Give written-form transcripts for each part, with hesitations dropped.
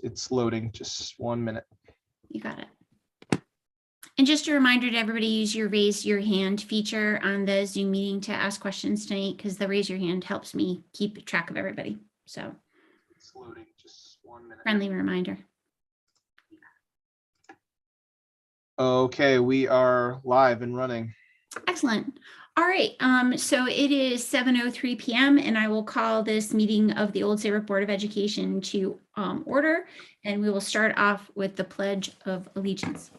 It's loading. Just 1 minute. You got it. And just a reminder to everybody, use your raise your hand feature on the Zoom meeting to ask questions tonight, because the raise your hand helps me keep track of everybody. So It's loading. Just 1 minute. Friendly reminder. Okay, we are live and running. Excellent. All right, so it is 7:03 p.m. and I will call this meeting of the Old Saybrook Board of Education to order, and we will start off with the Pledge of Allegiance.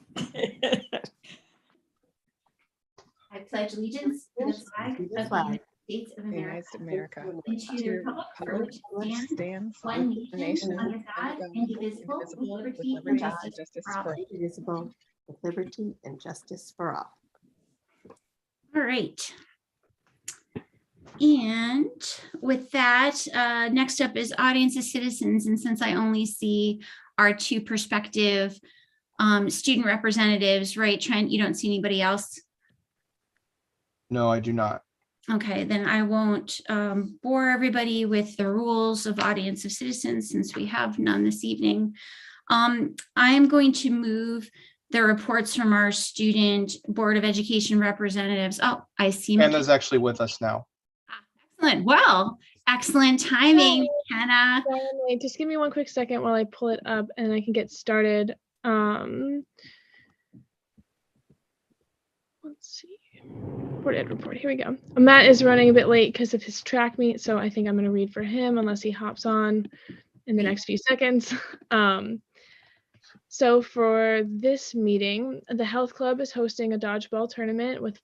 I pledge allegiance to the flag of the United States of America, and to the republic for which it stands, one nation, under God, indivisible, with liberty and justice for all. Indivisible, with liberty and justice for all. All right. And with that, next up is audience of citizens. And since I only see our two prospective student representatives, right, Trent, you don't see anybody else? No, I do not. Okay, then I won't bore everybody with the rules of audience of citizens since we have none this evening. I'm going to move the reports from our student Board of Education representatives. Oh, I see. Hannah's actually with us now. Excellent. Well, excellent timing, Hannah. Just give me one quick second while I pull it up and I can get started. Let's see. Board Ed report. Here we go. Matt is running a bit late because of his track meet, so I think I'm going to read for him unless he hops on in the next few seconds. So for this meeting, the health club is hosting a dodgeball tournament with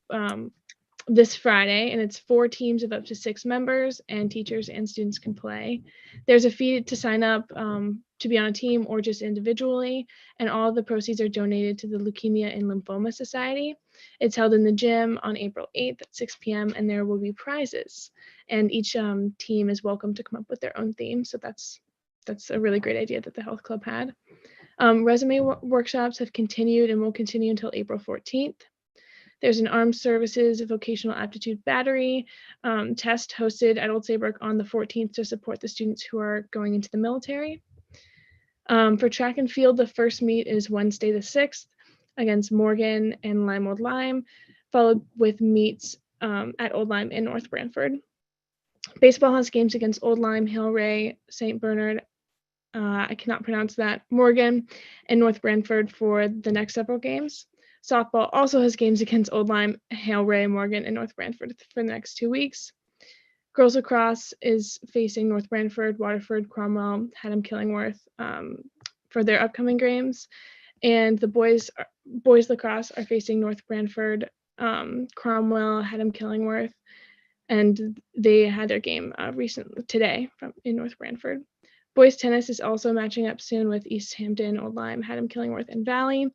this Friday, and it's 4 teams of up to 6 members, and teachers and students can play. There's a fee to sign up to be on a team or just individually, and all the proceeds are donated to the Leukemia and Lymphoma Society. It's held in the gym on April 8th at 6 p.m. and there will be prizes, and each team is welcome to come up with their own theme. So that's a really great idea that the health club had. Resume workshops have continued and will continue until April 14th. There's an Armed Services Vocational Aptitude Battery test hosted at Old Saybrook on the 14th to support the students who are going into the military. For track and field, the first meet is Wednesday the 6th against Morgan and Lime Old Lyme, followed with meets at Old Lyme and North Branford. Baseball has games against Old Lyme, Hale Ray, St. Bernard, I cannot pronounce that, Morgan, and North Branford for the next several games. Softball also has games against Old Lyme, Hale Ray, Morgan, and North Branford for the next 2 weeks. Girls lacrosse is facing North Branford, Waterford, Cromwell, Haddam Killingworth for their upcoming games. And the boys lacrosse are facing North Branford, Cromwell, Haddam Killingworth, and they had their game today in North Branford. Boys tennis is also matching up soon with East Hampton, Old Lyme, Haddam Killingworth, and Valley.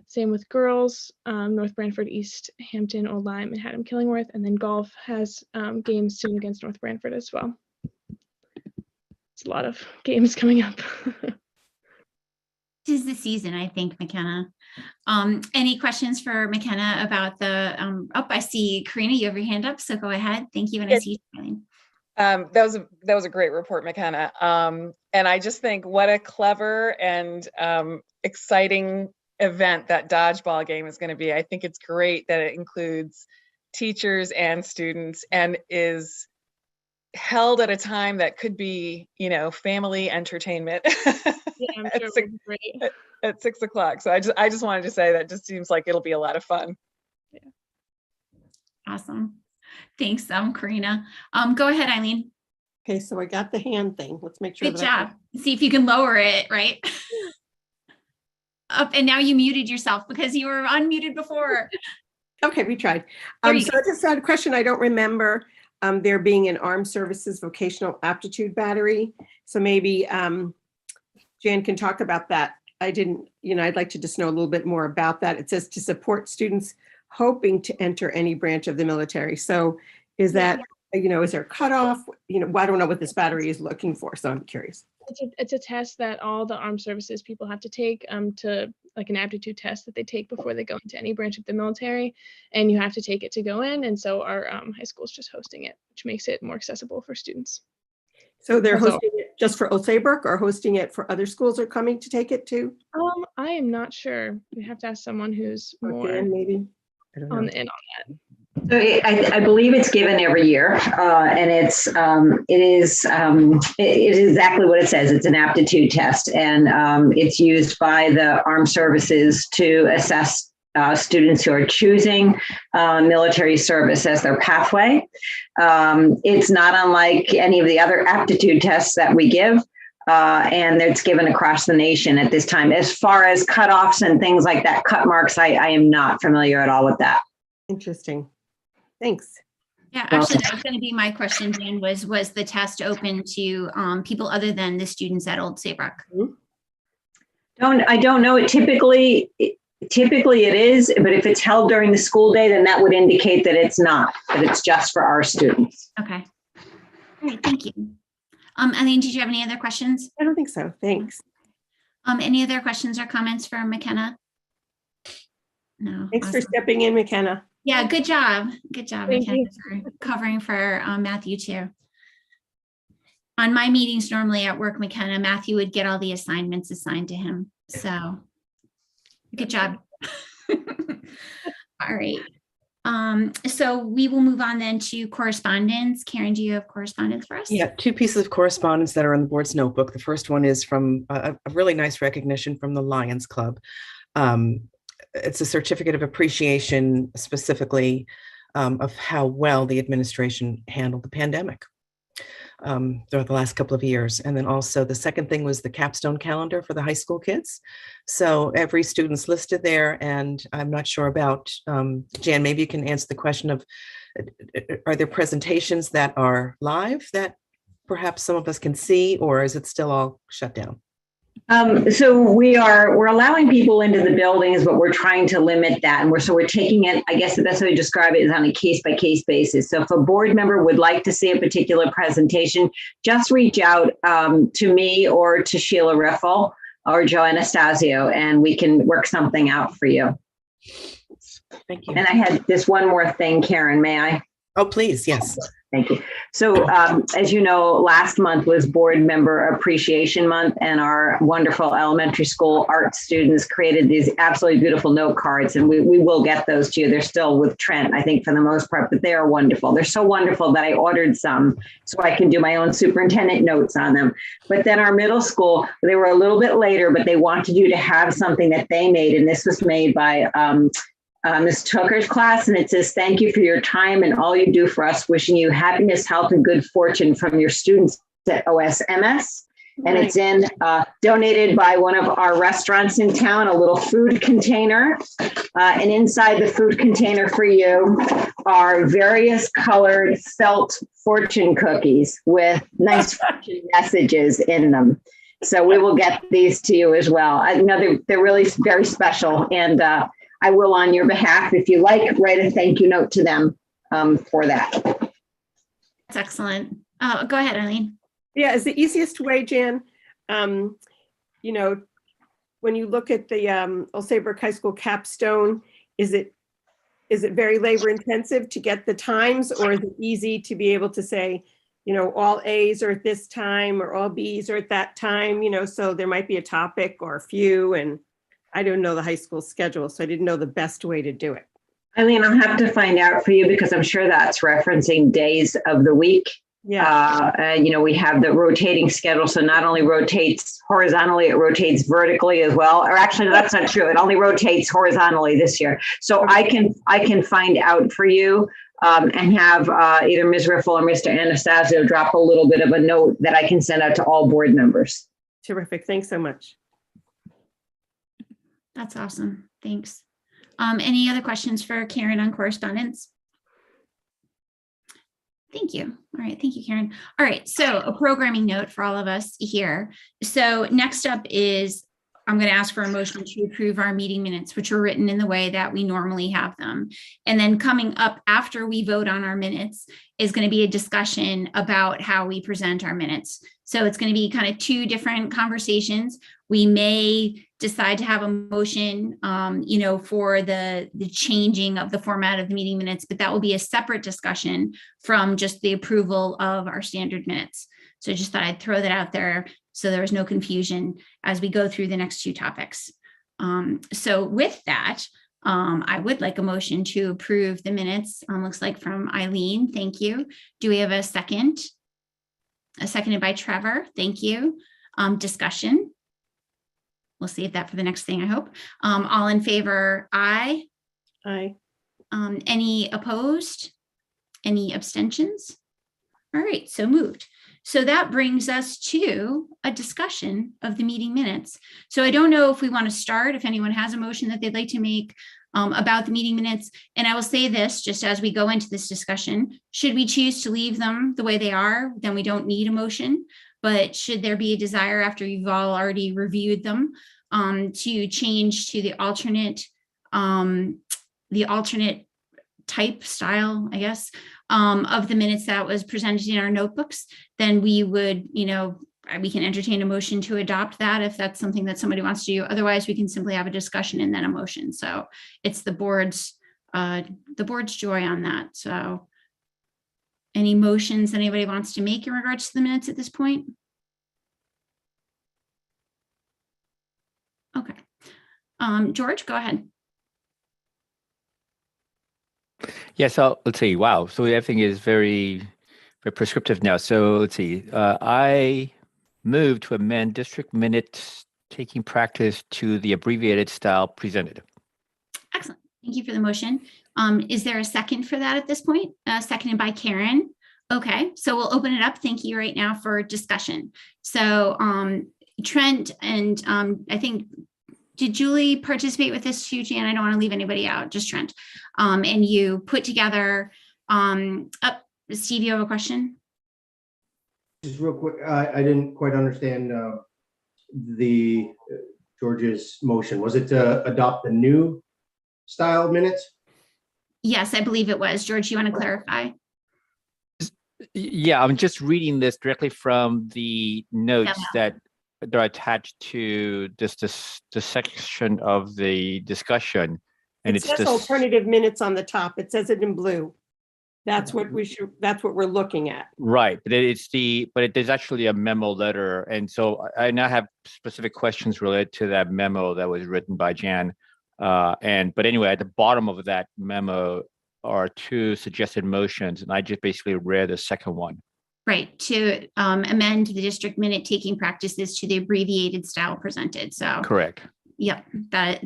Same with girls, North Branford, East Hampton, Old Lyme, and Haddam Killingworth. And then golf has games soon against North Branford as well. It's a lot of games coming up. This is the season, I think, McKenna. Any questions for McKenna about the, I see Karina, you have your hand up, so go ahead. Thank you, and I see you smiling. That was a great report, McKenna. And I just think what a clever and exciting event that dodgeball game is going to be. I think it's great that it includes teachers and students and is held at a time that could be, family entertainment. Yeah, I'm sure it will be great. At 6 o'clock. So I just wanted to say that just seems like it'll be a lot of fun. Yeah. Awesome. Thanks, Karina. Go ahead, Eileen. Okay, so I got the hand thing. Let's make sure. Good job. See if you can lower it, right? Up, and now you muted yourself because you were unmuted before. Okay, we tried. So I just had a question. I don't remember there being an Armed Services Vocational Aptitude Battery. So maybe Jan can talk about that. I didn't, I'd like to just know a little bit more about that. It says to support students hoping to enter any branch of the military. So is that, is there a cutoff? I don't know what this battery is looking for, so I'm curious. It's a test that all the armed services people have to take to like an aptitude test that they take before they go into any branch of the military, and you have to take it to go in. And so our high school is just hosting it, which makes it more accessible for students. So they're hosting it just for Old Saybrook or hosting it for other schools are coming to take it too? I am not sure. We have to ask someone who's Or more Dan, maybe? I don't know. on in on that. So I believe it's given every year, and it is exactly what it says. It's an aptitude test, and it's used by the armed services to assess students who are choosing military service as their pathway. It's not unlike any of the other aptitude tests that we give. And it's given across the nation at this time. As far as cutoffs and things like that, cut marks, I am not familiar at all with that. Interesting. Thanks. Yeah, actually, that was going to be my question, Dan, was the test open to people other than the students at Old Saybrook? I don't know. Typically it is, but if it's held during the school day, then that would indicate that it's not, that it's just for our students. Okay. All right, thank you. Eileen, did you have any other questions? I don't think so. Thanks. Any other questions or comments for McKenna? No. Thanks for Awesome. stepping in, McKenna. Yeah, good job. Good job, Thank McKenna, for covering for Matthew too. On my meetings normally at work, McKenna, Matthew would get all the assignments assigned to him. So good job. All right. So we will move on then to correspondence. Karen, do you have correspondence for us? Yeah, two pieces of correspondence that are in the board's notebook. The first one is from a really nice recognition from the Lions Club. It's a certificate of appreciation specifically of how well the administration handled the pandemic throughout the last couple of years. And then also the second thing was the capstone calendar for the high school kids. So every student's listed there, and I'm not sure about, Jan, maybe you can answer the question of, are there presentations that are live that perhaps some of us can see, or is it still all shut down? So we're allowing people into the buildings, but we're trying to limit that. And we're taking it, I guess the best way to describe it is on a case by case basis. So if a board member would like to see a particular presentation, just reach out to me or to Sheila Riffle or Joe Anastasio, and we can work something out for you. Thank you. And I had this one more thing, Karen, may I? Oh, please, yes. Thank you. So as you know, last month was Board Member Appreciation Month, and our wonderful elementary school art students created these absolutely beautiful note cards, and we will get those to you. They're still with Trent, I think, for the most part, but they are wonderful. They're so wonderful that I ordered some so I can do my own superintendent notes on them. But then our middle school, they were a little bit later, but they wanted you to have something that they made, and this was made by Ms. Tucker's class, and it says, "Thank you for your time and all you do for us. Wishing you happiness, health, and good fortune from your students at OSMS." And it's donated by one of our restaurants in town, a little food container. And inside the food container for you are various colored felt fortune cookies with nice fortune messages in them. So we will get these to you as well. I know they're really very special, and I will, on your behalf, if you like, write a thank you note to them for that. That's excellent. Go ahead, Eileen. Yeah, is the easiest way, Jan. When you look at the Old Saybrook High School capstone, is it very labor intensive to get the times, or is it easy to be able to say, all A's are at this time or all B's are at that time, so there might be a topic or a few, and I don't know the high school schedule, so I didn't know the best way to do it. Eileen, I'll have to find out for you because I'm sure that's referencing days of the week. Yeah. We have the rotating schedule, so not only rotates horizontally, it rotates vertically as well. Or actually, that's not true. It only rotates horizontally this year. So Okay. I can find out for you and have either Ms. Riffle or Mr. Anastasio drop a little bit of a note that I can send out to all board members. Terrific. Thanks so much. That's awesome. Thanks. Any other questions for Karen on correspondence? Thank you. All right. Thank you, Karen. All right. So a programming note for all of us here. So next up is I'm going to ask for a motion to approve our meeting minutes, which are written in the way that we normally have them. And then coming up after we vote on our minutes is going to be a discussion about how we present our minutes. So it's going to be kind of two different conversations. We may decide to have a motion, for the changing of the format of the meeting minutes, but that will be a separate discussion from just the approval of our standard minutes. So I just thought I'd throw that out there so there was no confusion as we go through the next two topics. So with that, I would like a motion to approve the minutes. Looks like from Eileen. Thank you. Do we have a second? A seconded by Trevor. Thank you. Discussion. We'll save that for the next thing, I hope. All in favor, aye. Aye. Any opposed? Any abstentions? All right, so moved. So that brings us to a discussion of the meeting minutes. So I don't know if we want to start, if anyone has a motion that they'd like to make about the meeting minutes. And I will say this, just as we go into this discussion, should we choose to leave them the way they are, then we don't need a motion. But should there be a desire after you've all already reviewed them to change to the alternate type style, I guess, of the minutes that was presented in our notebooks, then we would, we can entertain a motion to adopt that if that's something that somebody wants to do. Otherwise, we can simply have a discussion and then a motion. So it's the board's joy on that. So any motions anybody wants to make in regards to the minutes at this point? Okay. George, go ahead. Yeah, so let's see. Wow. So everything is very, very prescriptive now. So let's see. I moved to amend district minutes taking practice to the abbreviated style presented. Excellent. Thank you for the motion. Is there a second for that at this point? Seconded by Karen. Okay, so we'll open it up. Thank you right now for discussion. So Trent and I think, did Julie participate with this too, Jan? I don't want to leave anybody out, just Trent. And you put together, Steve, you have a question? Just real quick, I didn't quite understand George's motion. Was it to adopt the new style minutes? Yes, I believe it was. George, you want to clarify? Yeah, I'm just reading this directly from the notes that are attached to this section of the discussion. And It says alternative minutes on the top. It says it in blue. That's what we're looking at. Right, but there's actually a memo letter. And so I now have specific questions related to that memo that was written by Jan. But anyway, at the bottom of that memo are two suggested motions, and I just basically read the second one. Right, to amend the district minute taking practices to the abbreviated style presented. So correct. Yep.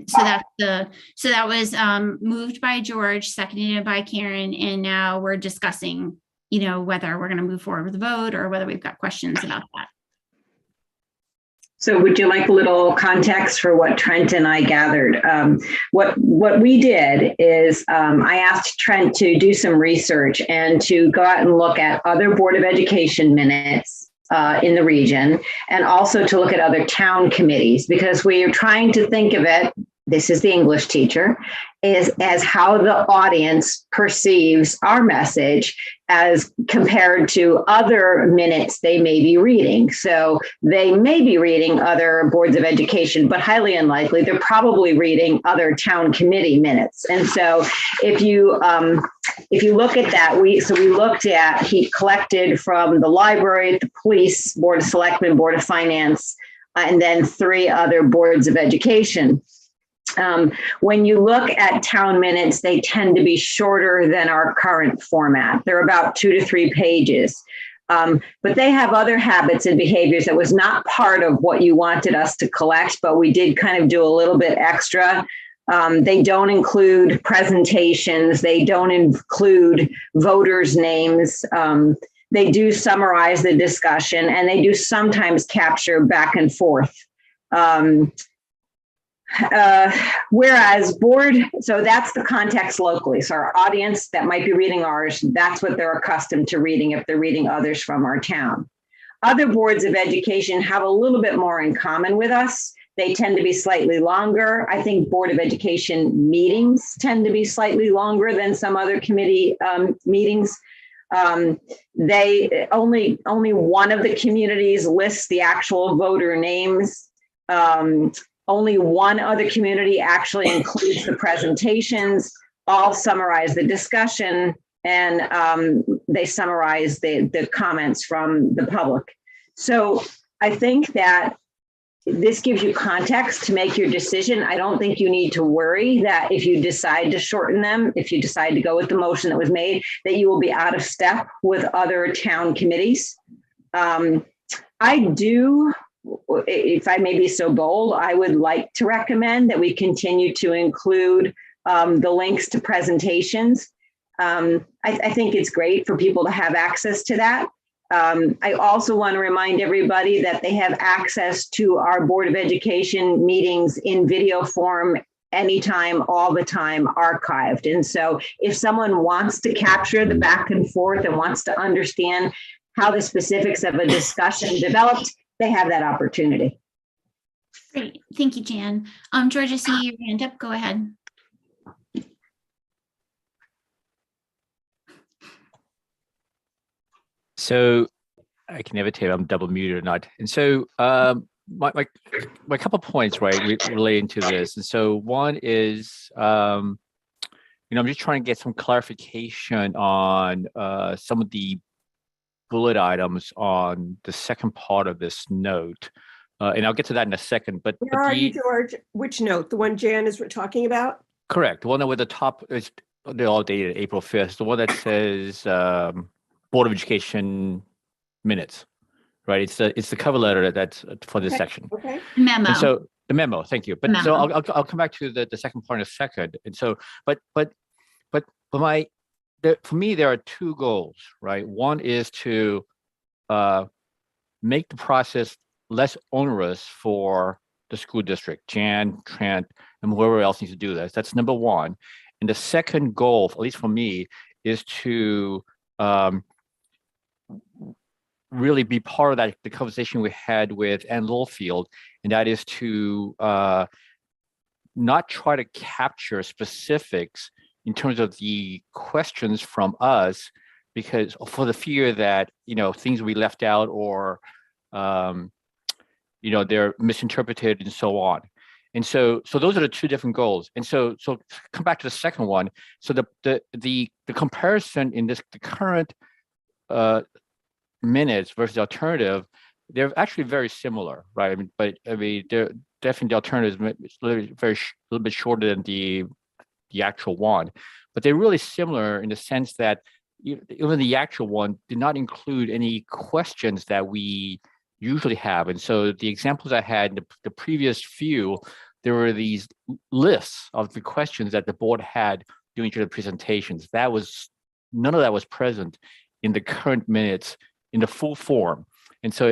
So that was moved by George, seconded by Karen, and now we're discussing, whether we're going to move forward with the vote or whether we've got questions about that. So would you like a little context for what Trent and I gathered? What we did is I asked Trent to do some research and to go out and look at other Board of Education minutes in the region, and also to look at other town committees, because we are trying to think of it, this is the English teacher, is as how the audience perceives our message as compared to other minutes they may be reading. So they may be reading other boards of education, but highly unlikely they're probably reading other town committee minutes. And so if you look at that, he collected from the library, the police, Board of Selectmen, Board of Finance, and then 3 other boards of education. When you look at town minutes, they tend to be shorter than our current format. They're about 2 to 3 pages. But they have other habits and behaviors that was not part of what you wanted us to collect, but we did kind of do a little bit extra. They don't include presentations. They don't include voters' names. They do summarize the discussion, and they do sometimes capture back and forth. Whereas so that's the context locally. So our audience that might be reading ours, that's what they're accustomed to reading if they're reading others from our town. Other boards of education have a little bit more in common with us. They tend to be slightly longer. I think Board of Education meetings tend to be slightly longer than some other committee meetings. They only one of the communities lists the actual voter names. only one other community actually includes the presentations, all summarize the discussion, and they summarize the comments from the public. So I think that this gives you context to make your decision. I don't think you need to worry that if you decide to shorten them, if you decide to go with the motion that was made, that you will be out of step with other town committees. I do, if I may be so bold, I would like to recommend that we continue to include the links to presentations. I think it's great for people to have access to that. I also want to remind everybody that they have access to our Board of Education meetings in video form anytime, all the time, archived. And so if someone wants to capture the back and forth and wants to understand how the specifics of a discussion developed, they have that opportunity. Great. Thank you, Jan. George, I see your hand up. Go ahead. So I can never tell if I'm double muted or not. And so my couple points, right, relating to this. And so one is, I'm just trying to get some clarification on some of the bullet items on the second part of this note. And I'll get to that in a second. But Where are you, George? Which note? The one Jan is talking about? Correct. The one that with the top is they're all dated April 5th. The one that says Board of Education minutes, right? It's the cover letter that's for this section. Okay. Memo. And so the memo, thank you. But so Memo. I'll come back to the second part in a second. And so, but for me, there are two goals, right? One is to make the process less onerous for the school district, Jan, Trent, and whoever else needs to do this. That's number one. And the second goal, at least for me, is to really be part of that, the conversation we had with Ann Littlefield, and that is to not try to capture specifics in terms of the questions from us, because for the fear that, things will be left out or, they're misinterpreted and so on. And so those are the two different goals. And so come back to the second one. So the comparison in the current minutes versus the alternative, they're actually very similar, right? They're definitely, the alternative is a little bit shorter than the actual one, but they're really similar in the sense that even the actual one did not include any questions that we usually have. And so the examples I had in the previous few, there were these lists of the questions that the board had during the presentations. None of that was present in the current minutes in the full form. And so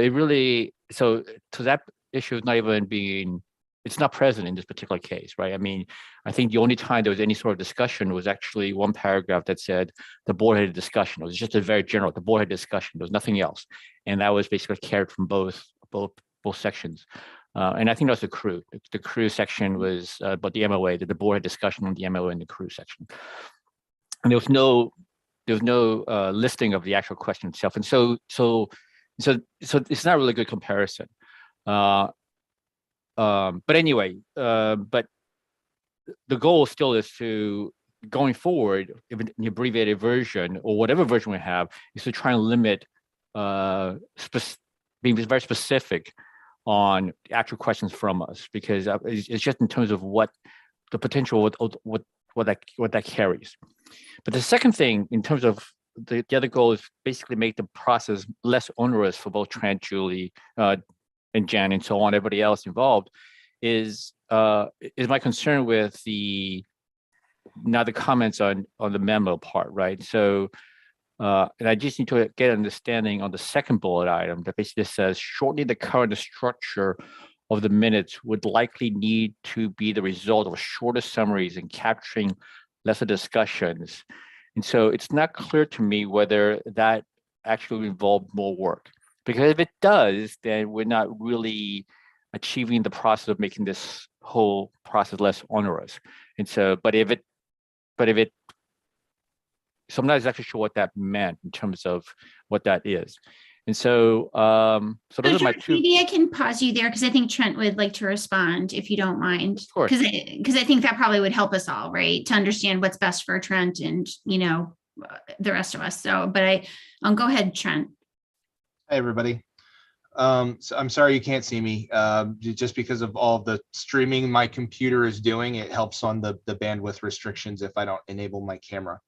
so that issue is not even it's not present in this particular case, right? I think the only time there was any sort of discussion was actually one paragraph that said the board had a discussion. It was just a very general, the board had a discussion. There was nothing else. And that was basically carried from both sections. And I think that was the crew. The crew section was about the MOA, that the board had discussion on the MOA in the crew section. And there was no listing of the actual question itself. And so it's not really a good comparison. But anyway, but the goal still is to, going forward, in the abbreviated version or whatever version we have, is to try and limit being very specific on the actual questions from us, because it's just in terms of what the potential, what that carries. But the second thing, in terms of the other goal, is basically make the process less onerous for both Trent, Julie, and Jan, and so on, everybody else involved, is my concern with the comments on the memo part, right? So, and I just need to get an understanding on the second bullet item that basically says shortening the current structure of the minutes would likely need to be the result of shorter summaries and capturing lesser discussions. And so it's not clear to me whether that actually involved more work. Because if it does, then we're not really achieving the process of making this whole process less onerous. And so, so I'm not exactly sure what that meant in terms of what that is. And so, so those are my George, two. maybe I can pause you there because I think Trent would like to respond if you don't mind. Of course. Because I think that probably would help us all, right? To understand what's best for Trent and, the rest of us. So, but go ahead, Trent. Hey, everybody. So I'm sorry you can't see me. Just because of all the streaming my computer is doing, it helps on the bandwidth restrictions if I don't enable my camera.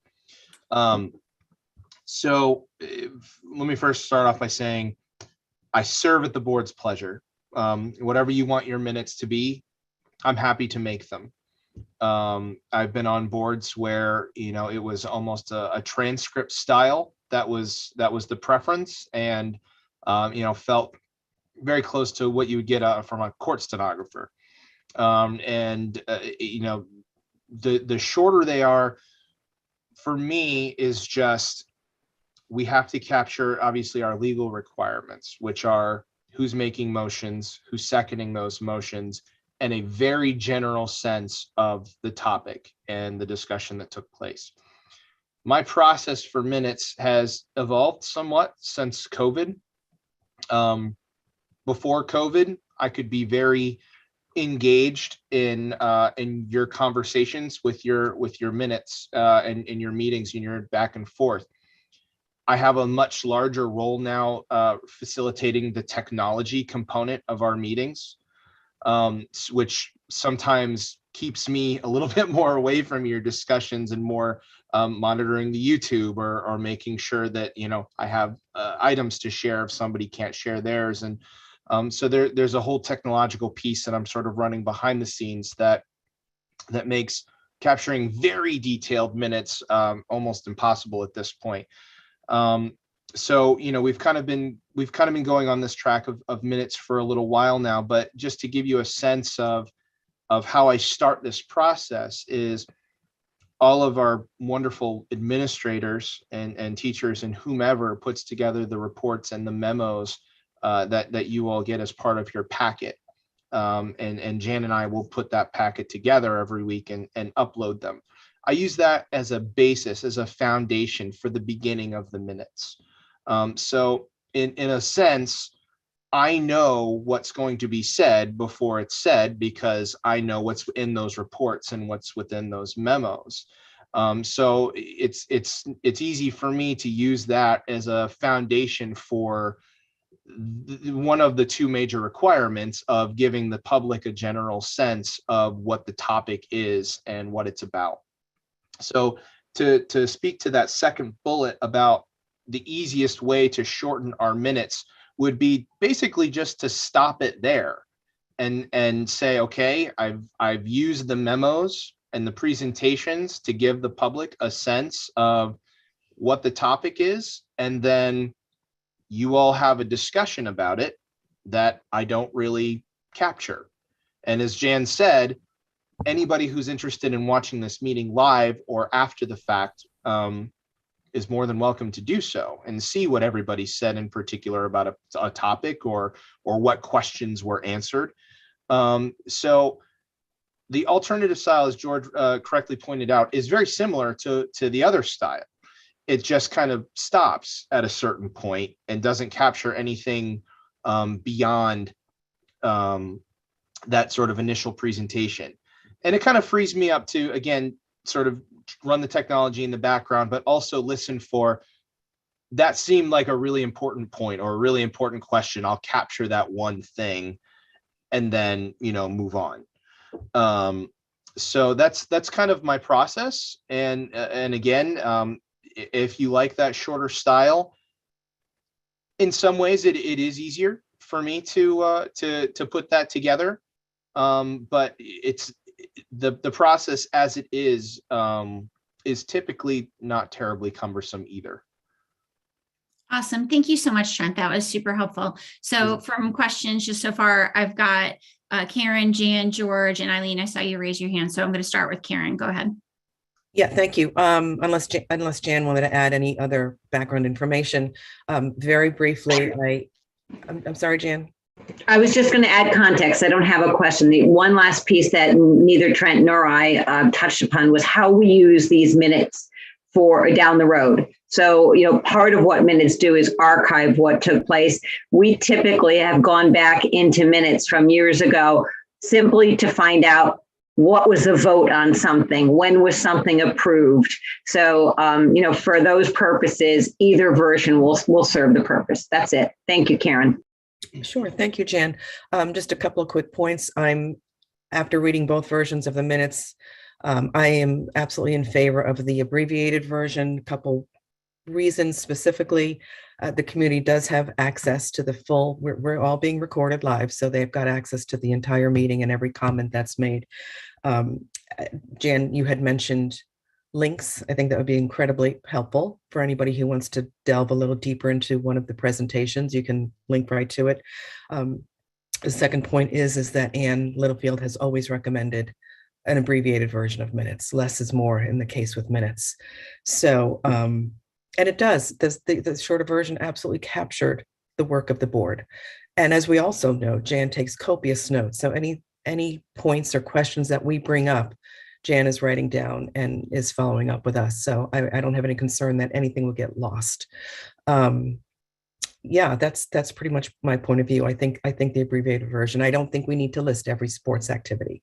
So let me first start off by saying I serve at the board's pleasure. Whatever you want your minutes to be, I'm happy to make them. I've been on boards where, it was almost a transcript style that was the preference, and, felt very close to what you would get from a court stenographer. The shorter they are, for me, is just, we have to capture obviously our legal requirements, which are who's making motions, who's seconding those motions, and a very general sense of the topic and the discussion that took place. My process for minutes has evolved somewhat since COVID. Before COVID, I could be very engaged in your conversations with your minutes and in your meetings and your back and forth. I have a much larger role now facilitating the technology component of our meetings, which sometimes keeps me a little bit more away from your discussions and more monitoring the YouTube or making sure that, I have items to share if somebody can't share theirs. And so there's a whole technological piece that I'm sort of running behind the scenes that makes capturing very detailed minutes almost impossible at this point. So, we've kind of been going on this track of minutes for a little while now, but just to give you a sense of how I start this process is all of our wonderful administrators and teachers and whomever puts together the reports and the memos that you all get as part of your packet. And Jan and I will put that packet together every week and upload them. I use that as a basis, as a foundation for the beginning of the minutes. So in a sense, I know what's going to be said before it's said because I know what's in those reports and what's within those memos. So it's easy for me to use that as a foundation for one of the two major requirements of giving the public a general sense of what the topic is and what it's about. So to speak to that second bullet about the easiest way to shorten our minutes would be basically just to stop it there and say, okay, I've used the memos and the presentations to give the public a sense of what the topic is, and then you all have a discussion about it that I don't really capture. And as Jan said, anybody who's interested in watching this meeting live or after the fact is more than welcome to do so and see what everybody said in particular about a topic or what questions were answered. So the alternative style, as George correctly pointed out, is very similar to the other style. It just kind of stops at a certain point and doesn't capture anything beyond that sort of initial presentation. And it kind of frees me up to, again, sort of run the technology in the background, but also listen for that seemed like a really important point or a really important question. I'll capture that one thing and then, move on. So that's kind of my process. And again, if you like that shorter style, in some ways it is easier for me to put that together. But it's the process as it is typically not terribly cumbersome either. Awesome. Thank you so much, Trent. That was super helpful. So from questions just so far, I've got Karen, Jan, George, and Eileen. I saw you raise your hand. So I'm going to start with Karen. Go ahead. Yeah, thank you. Unless Jan wanted to add any other background information, very briefly, I'm sorry, Jan. I was just going to add context. I don't have a question. The one last piece that neither Trent nor I touched upon was how we use these minutes for down the road. So, part of what minutes do is archive what took place. We typically have gone back into minutes from years ago simply to find out what was the vote on something, when was something approved. So, for those purposes, either version will serve the purpose. That's it. Thank you, Karen. Sure. Thank you, Jan. Just a couple of quick points. After reading both versions of the minutes, I am absolutely in favor of the abbreviated version. A couple reasons specifically. The community does have access to the full, we're all being recorded live, so they've got access to the entire meeting and every comment that's made. Jan, you had mentioned links. I think that would be incredibly helpful for anybody who wants to delve a little deeper into one of the presentations. You can link right to it. The second point is that Anne Littlefield has always recommended an abbreviated version of minutes. Less is more in the case with minutes. So, and it does. The shorter version absolutely captured the work of the board. And as we also know, Jan takes copious notes. So any points or questions that we bring up, Jan is writing down and is following up with us. So I don't have any concern that anything will get lost. Yeah, that's pretty much my point of view. I think the abbreviated version, I don't think we need to list every sports activity.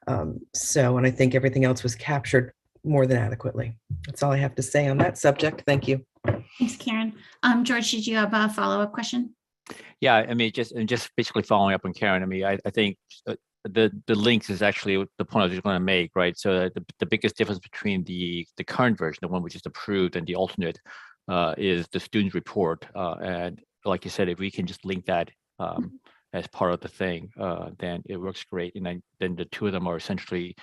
And I think everything else was captured more than adequately. That's all I have to say on that subject. Thank you. Thanks, Karen. George, did you have a follow-up question? Yeah, I mean, just basically following up on Karen. I mean, I think the links is actually the point I was going to make, right? So the biggest difference between the current version, the one which is approved, and the alternate is the student's report. And like you said, if we can just link that as part of the thing, then it works great. And then the two of them are essentially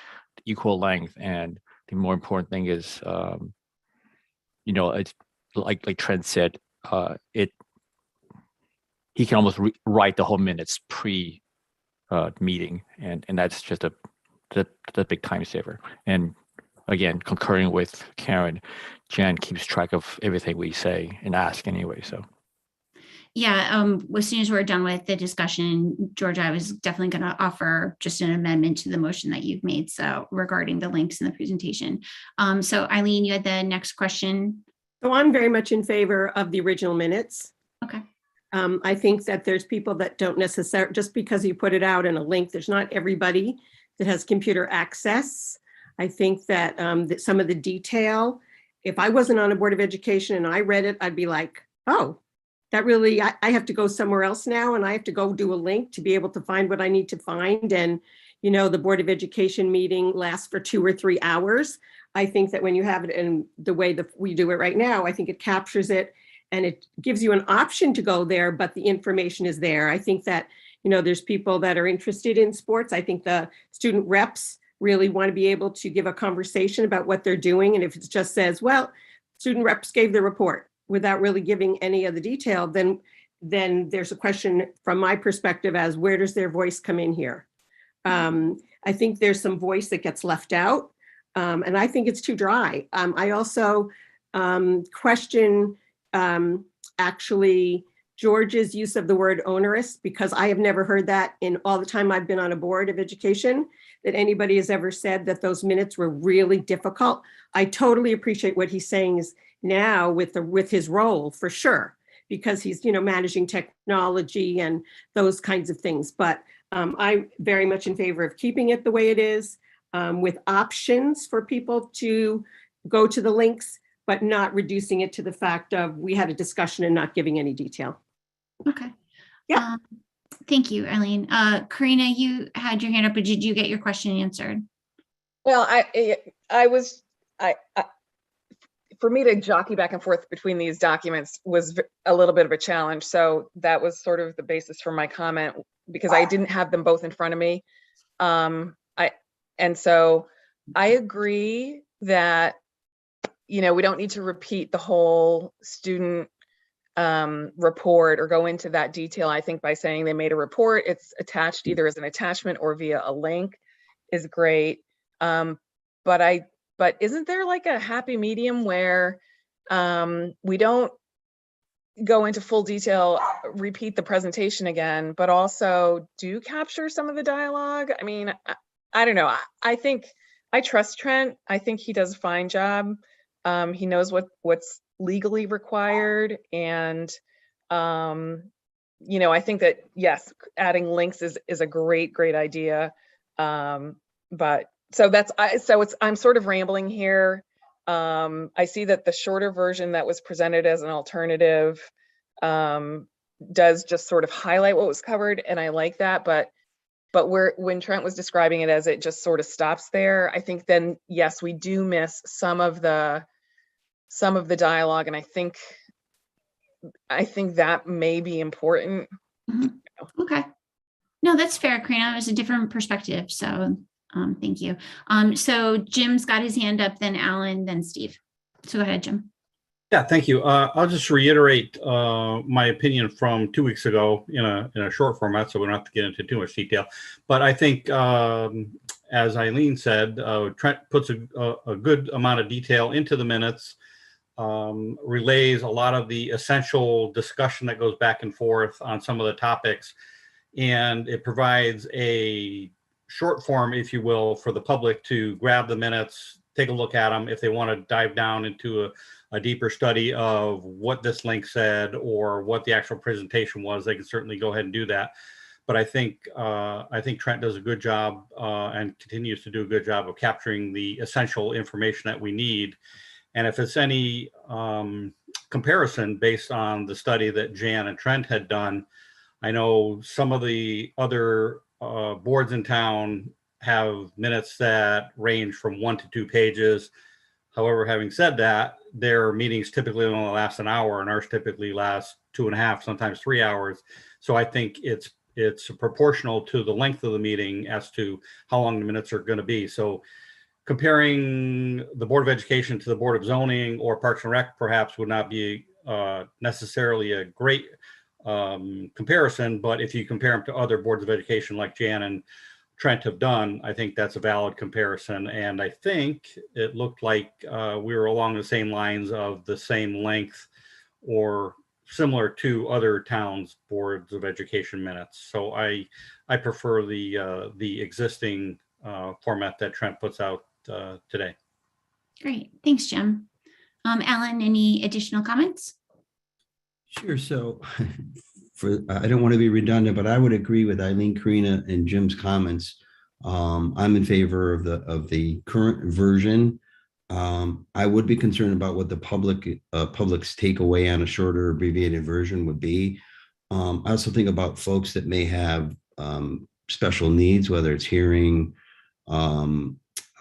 equal length. And the more important thing is, it's like Trent said, he can almost write the whole minutes pre meeting, and that's just the big time saver. And again, concurring with Karen, Jan keeps track of everything we say and ask anyway. So yeah, as soon as we're done with the discussion, George, I was definitely going to offer just an amendment to the motion that you've made. So regarding the links in the presentation. So Eileen, you had the next question. So I'm very much in favor of the original minutes. Okay. I think that there's people that don't necessarily, just because you put it out in a link, there's not everybody that has computer access. I think that, that some of the detail, if I wasn't on a Board of Education and I read it, I'd be like, oh, that really, I have to go somewhere else now and I have to go do a link to be able to find what I need to find. And, the Board of Education meeting lasts for 2 or 3 hours. I think that when you have it in the way that we do it right now, I think it captures it and it gives you an option to go there, but the information is there. I think that, there's people that are interested in sports. I think the student reps really want to be able to give a conversation about what they're doing. And if it just says, well, student reps gave the report without really giving any of the detail, then there's a question from my perspective as where does their voice come in here? I think there's some voice that gets left out. And I think it's too dry. I also question actually George's use of the word onerous, because I have never heard that in all the time I've been on a Board of Education, that anybody has ever said that those minutes were really difficult. I totally appreciate what he's saying is now with his role for sure, because he's, managing technology and those kinds of things. But I'm very much in favor of keeping it the way it is, with options for people to go to the links, but not reducing it to the fact of we had a discussion and not giving any detail. Okay. Yeah. Thank you, Eileen. Karina, you had your hand up, but did you get your question answered? Well, for me to jockey back and forth between these documents was a little bit of a challenge. So that was sort of the basis for my comment, because I didn't have them both in front of me. And so I agree that, we don't need to repeat the whole student report or go into that detail. I think by saying they made a report, it's attached either as an attachment or via a link is great. But isn't there like a happy medium where we don't go into full detail, repeat the presentation again, but also do capture some of the dialogue? I mean, I don't know. I think I trust Trent. I think he does a fine job. He knows what's legally required. And, I think that, yes, adding links is a great idea. But so I'm sort of rambling here. I see that the shorter version that was presented as an alternative does just sort of highlight what was covered, and I like that. But when Trent was describing it as it just sort of stops there, I think then yes, we do miss some of the dialogue, and I think that may be important. Mhm. Okay. No, that's fair, Karina. It was a different perspective. So thank you. So Jim's got his hand up, then Alan, then Steve. So go ahead, Jim. Yeah, thank you. I'll just reiterate my opinion from 2 weeks ago in a short format, so we don't have to get into too much detail. But I think, as Eileen said, Trent puts a good amount of detail into the minutes, relays a lot of the essential discussion that goes back and forth on some of the topics, and it provides a short form, if you will, for the public to grab the minutes, take a look at them. If they want to dive down into a deeper study of what this link said or what the actual presentation was, they can certainly go ahead and do that. But I think Trent does a good job and continues to do a good job of capturing the essential information that we need. And if it's any comparison based on the study that Jan and Trent had done, I know some of the other boards in town have minutes that range from 1 to 2 pages. However, having said that, their meetings typically only last an hour, and ours typically last 2.5, sometimes 3 hours. So I think it's proportional to the length of the meeting as to how long the minutes are going to be. So comparing the Board of Education to the Board of Zoning or Parks and Rec perhaps would not be necessarily a great comparison, but if you compare them to other boards of education like Jan and Trent have done, I think that's a valid comparison. And I think it looked like we were along the same lines of the same length or similar to other towns' boards of education minutes. So I prefer the existing format that Trent puts out today. Great. Thanks, Jim. Alan, any additional comments? Sure. So I don't want to be redundant, but I would agree with Eileen, Karina, and Jim's comments. I'm in favor of the current version. I would be concerned about what the public's takeaway on a shorter abbreviated version would be. I also think about folks that may have special needs, whether it's hearing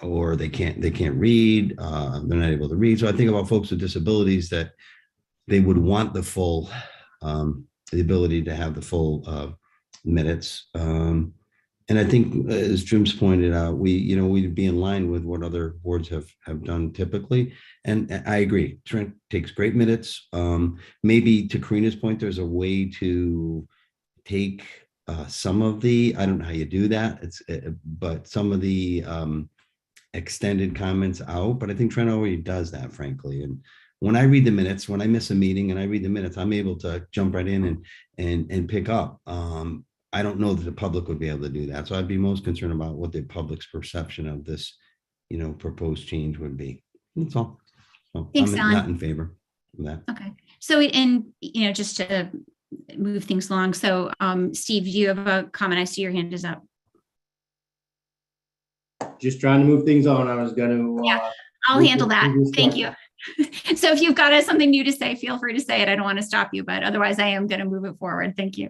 or they can't read, they're not able to read. So I think about folks with disabilities that they would want the full, the ability to have the full minutes. And I think, as Jim's pointed out, we'd be in line with what other boards have done typically. And I agree, Trent takes great minutes. Maybe to Karina's point, there's a way to take some of the, I don't know how you do that, but some of the extended comments out. But I think Trent already does that, frankly. And when I read the minutes, when I miss a meeting and I read the minutes, I'm able to jump right in and pick up. I don't know that the public would be able to do that. So I'd be most concerned about what the public's perception of this, proposed change would be. That's all. So Thanks, I'm Alan. not in favor of that. Okay. So, and, just to move things along. So, Steve, do you have a comment? I see your hand is up. Just trying to move things on. I was going to. Yeah, I'll handle that. Thank you. So if you've got something new to say, feel free to say it. I don't want to stop you, but otherwise I am going to move it forward. Thank you.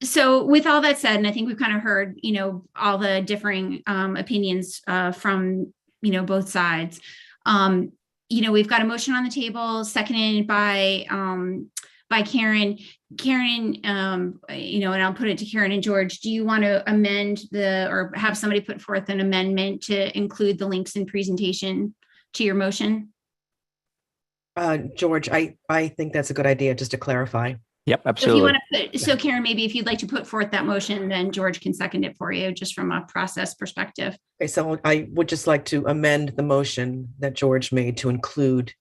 So with all that said, and I think we've kind of heard, all the differing opinions from, both sides. We've got a motion on the table, seconded by Karen. Karen, and I'll put it to Karen and George. Do you want to amend or have somebody put forth an amendment to include the links in presentation to your motion? George, I think that's a good idea, just to clarify. Yep, So, absolutely. Karen, maybe if you'd like to put forth that motion, then George can second it for you, just from a process perspective. Okay, so I would just like to amend the motion that George made to include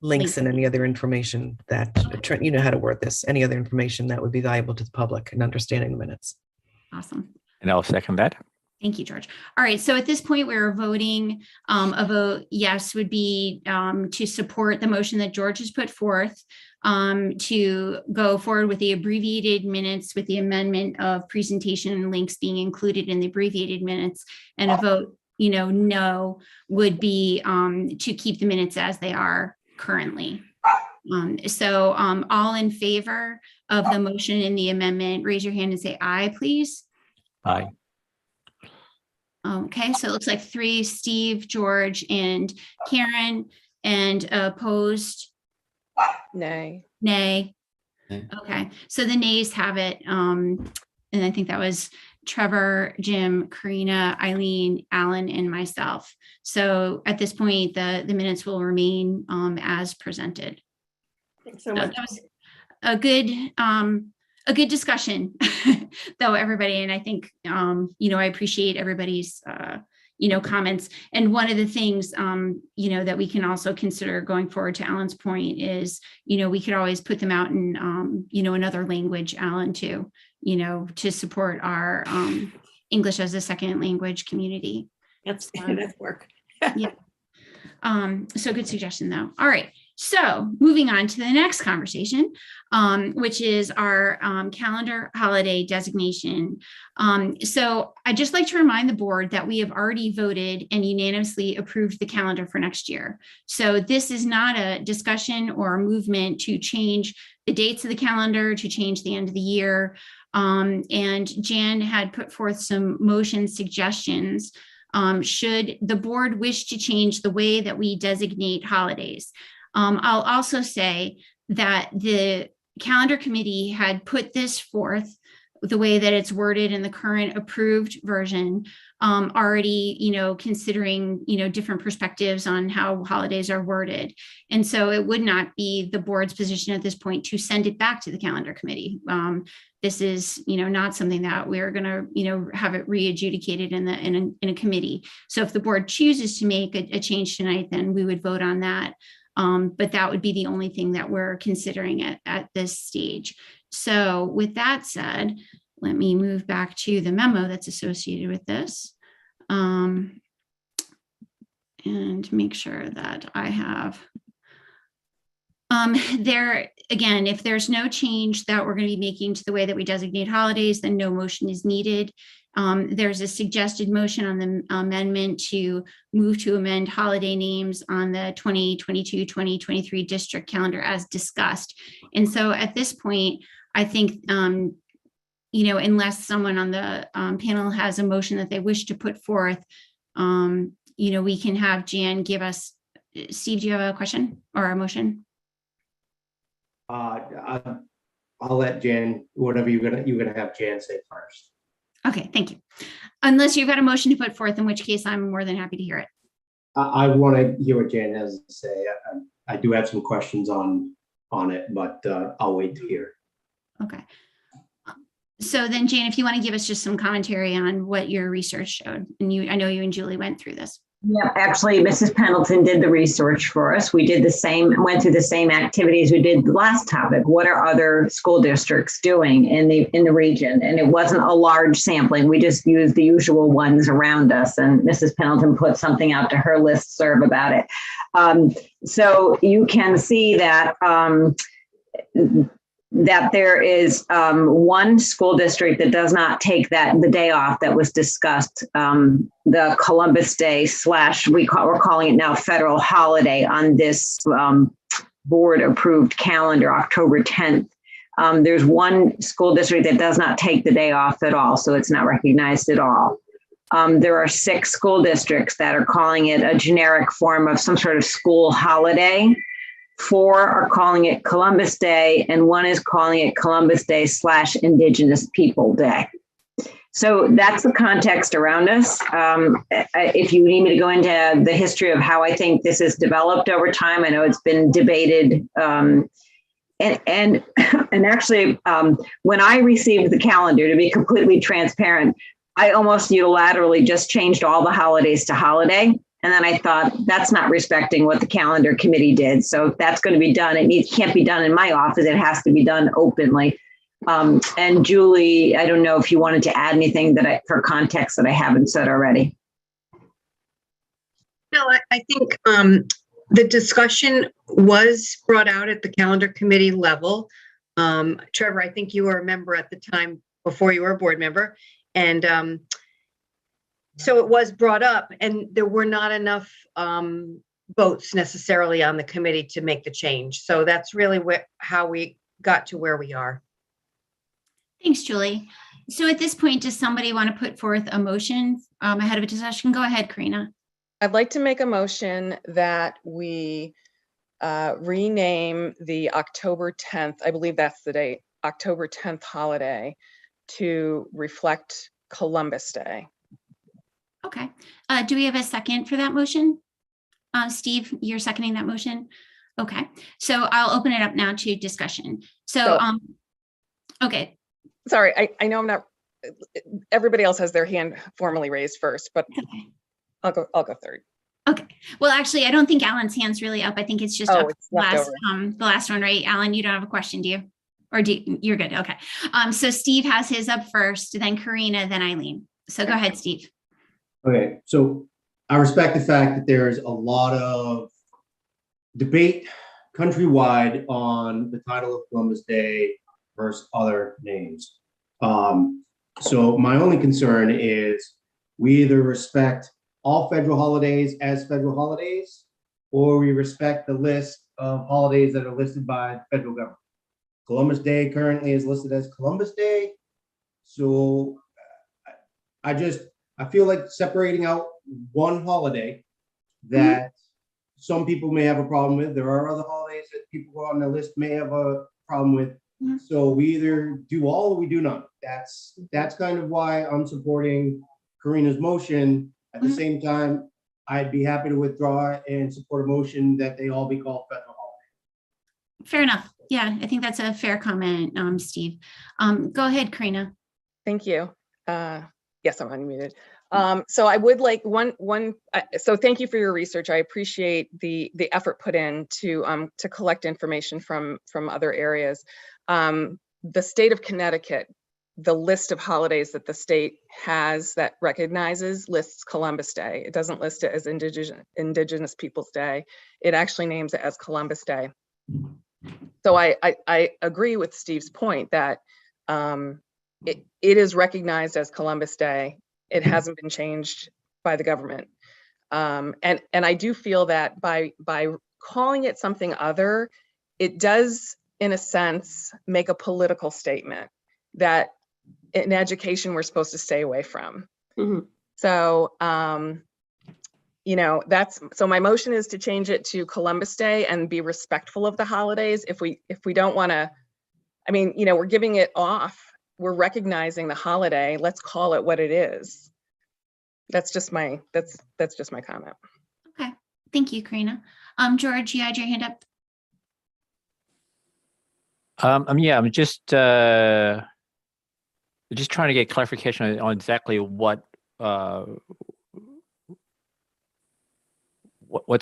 links and any other information that, Trent, you know how to word this, any other information that would be valuable to the public in understanding the minutes. Awesome. And I'll second that. Thank you, George. All right, so at this point, we're voting, a vote yes would be to support the motion that George has put forth, to go forward with the abbreviated minutes with the amendment of presentation and links being included in the abbreviated minutes, and a vote, no would be to keep the minutes as they are currently. So all in favor of the motion in the amendment, raise your hand and say aye, please. Aye. Okay, so it looks like 3, Steve, George, and Karen, and opposed, Nay. nay. Nay. Okay, so the nays have it. And I think that was Trevor, Jim, Karina, Eileen, Alan, and myself. So at this point, the minutes will remain as presented. Thanks so So much. that was a good discussion, though, everybody. And I think, I appreciate everybody's, comments. And one of the things, that we can also consider going forward, to Alan's point, is, we could always put them out in, another language, Alan, too, to support our English as a second language community. That's work. So good suggestion, though. All right. So moving on to the next conversation, which is our calendar holiday designation. So I'd just like to remind the board that we have already voted and unanimously approved the calendar for next year. So this is not a discussion or a movement to change the dates of the calendar, to change the end of the year. And Jan had put forth some motion suggestions. Should the board wish to change the way that we designate holidays. I'll also say that the calendar committee had put this forth the way that it's worded in the current approved version, already, considering, different perspectives on how holidays are worded. And so it would not be the board's position at this point to send it back to the calendar committee. This is, not something that we're going to, have it re-adjudicated in a committee. So if the board chooses to make a change tonight, then we would vote on that. But that would be the only thing that we're considering at this stage. So with that said, let me move back to the memo that's associated with this. And make sure that I have there again, if there's no change that we're going to be making to the way that we designate holidays, then no motion is needed. There's a suggested motion on the amendment to move to amend holiday names on the 2022-2023 district calendar as discussed. And so at this point, I think, unless someone on the panel has a motion that they wish to put forth, we can have Jan give us. Steve, do you have a question or a motion? I'll let Jan, whatever you're gonna have Jan say first. Okay, thank you. Unless you've got a motion to put forth, in which case I'm more than happy to hear it. I want to hear what Jan has to say. I do have some questions on it, but I'll wait to hear. Okay. So then, Jane, if you want to give us just some commentary on what your research showed, and I know you and Julie went through this. Yeah, actually, Mrs. Pendleton did the research for us. We did went through the same activities we did the last topic. What are other school districts doing in the region? And it wasn't a large sampling. We just used the usual ones around us. And Mrs. Pendleton put something out to her listserv about it. So you can see that that there is one school district that does not take the day off that was discussed, the Columbus Day / we're calling it now federal holiday on this board approved calendar, October 10th. There's one school district that does not take the day off at all, so it's not recognized at all. There are 6 school districts that are calling it a generic form of some sort of school holiday. 4 are calling it Columbus Day, and 1 is calling it Columbus Day / Indigenous People Day. So that's the context around us. If you need me to go into the history of how I think this has developed over time, I know it's been debated. And actually, when I received the calendar, to be completely transparent, I almost unilaterally just changed all the holidays to holiday. And then I thought, that's not respecting what the calendar committee did. So if that's going to be done, it can't be done in my office. It has to be done openly. And Julie, I don't know if you wanted to add anything for context that I haven't said already. No, I think the discussion was brought out at the calendar committee level. Trevor, I think you were a member at the time before you were a board member. And so it was brought up, and there were not enough votes necessarily on the committee to make the change. So that's really how we got to where we are. Thanks, Julie. So at this point, does somebody want to put forth a motion ahead of a discussion? Go ahead, Karina. I'd like to make a motion that we rename the October 10th, I believe that's the date, October 10th holiday to reflect Columbus Day. Okay. Do we have a second for that motion? Steve, you're seconding that motion? Okay. So I'll open it up now to discussion. So, okay. Sorry, I know I'm not, everybody else has their hand formally raised first, but Okay. I'll go third. Okay. Well, actually, I don't think Alan's hand's really up. I think it's just up It's left the last one, right? Alan, you don't have a question, do you? Or you're good. Okay. So Steve has his up first, then Karina, then Eileen. So go ahead, Steve. Okay, so I respect the fact that there's a lot of debate countrywide on the title of Columbus Day versus other names. So my only concern is we either respect all federal holidays as federal holidays, or we respect the list of holidays that are listed by the federal government. Columbus Day currently is listed as Columbus Day. So I feel like separating out one holiday that some people may have a problem with. There are other holidays that people on the list may have a problem with. So we either do all or we do none. That's kind of why I'm supporting Karina's motion. At the same time, I'd be happy to withdraw and support a motion that they all be called federal holidays. Fair enough. Yeah, I think that's a fair comment, Steve. Go ahead, Karina. Thank you. Yes, I'm unmuted. So I would like so thank you for your research. I appreciate the effort put in to collect information from other areas. The state of Connecticut, the list of holidays that the state has that recognizes lists Columbus Day. It doesn't list it as Indigenous Peoples Day. It actually names it as Columbus Day. So I agree with Steve's point that it is recognized as Columbus Day. It hasn't been changed by the government. And I do feel that by calling it something other, it does, in a sense, make a political statement that in education we're supposed to stay away from. So, so my motion is to change it to Columbus Day and be respectful of the holidays. If we don't want to, we're giving it off. We're recognizing the holiday. Let's call it what it is. That's just my comment. Okay. Thank you, Karina. George, you had your hand up. I'm just trying to get clarification on exactly what's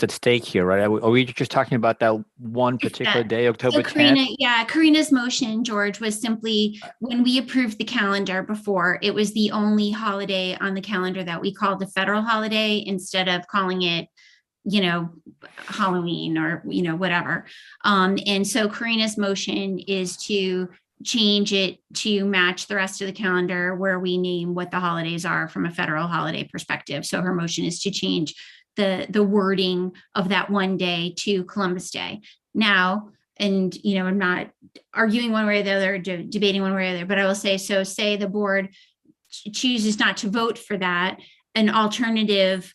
at stake here, right? Are we just talking about that one particular day, October 10th? Karina's motion, George, was simply when we approved the calendar before, it was the only holiday on the calendar that we called a federal holiday instead of calling it, Halloween or, whatever. And so Karina's motion is to change it to match the rest of the calendar where we name what the holidays are from a federal holiday perspective. So her motion is to change the wording of that one day to Columbus Day. Now, and I'm not arguing one way or the other, debating one way or the other, but I will say, so say the board chooses not to vote for that, an alternative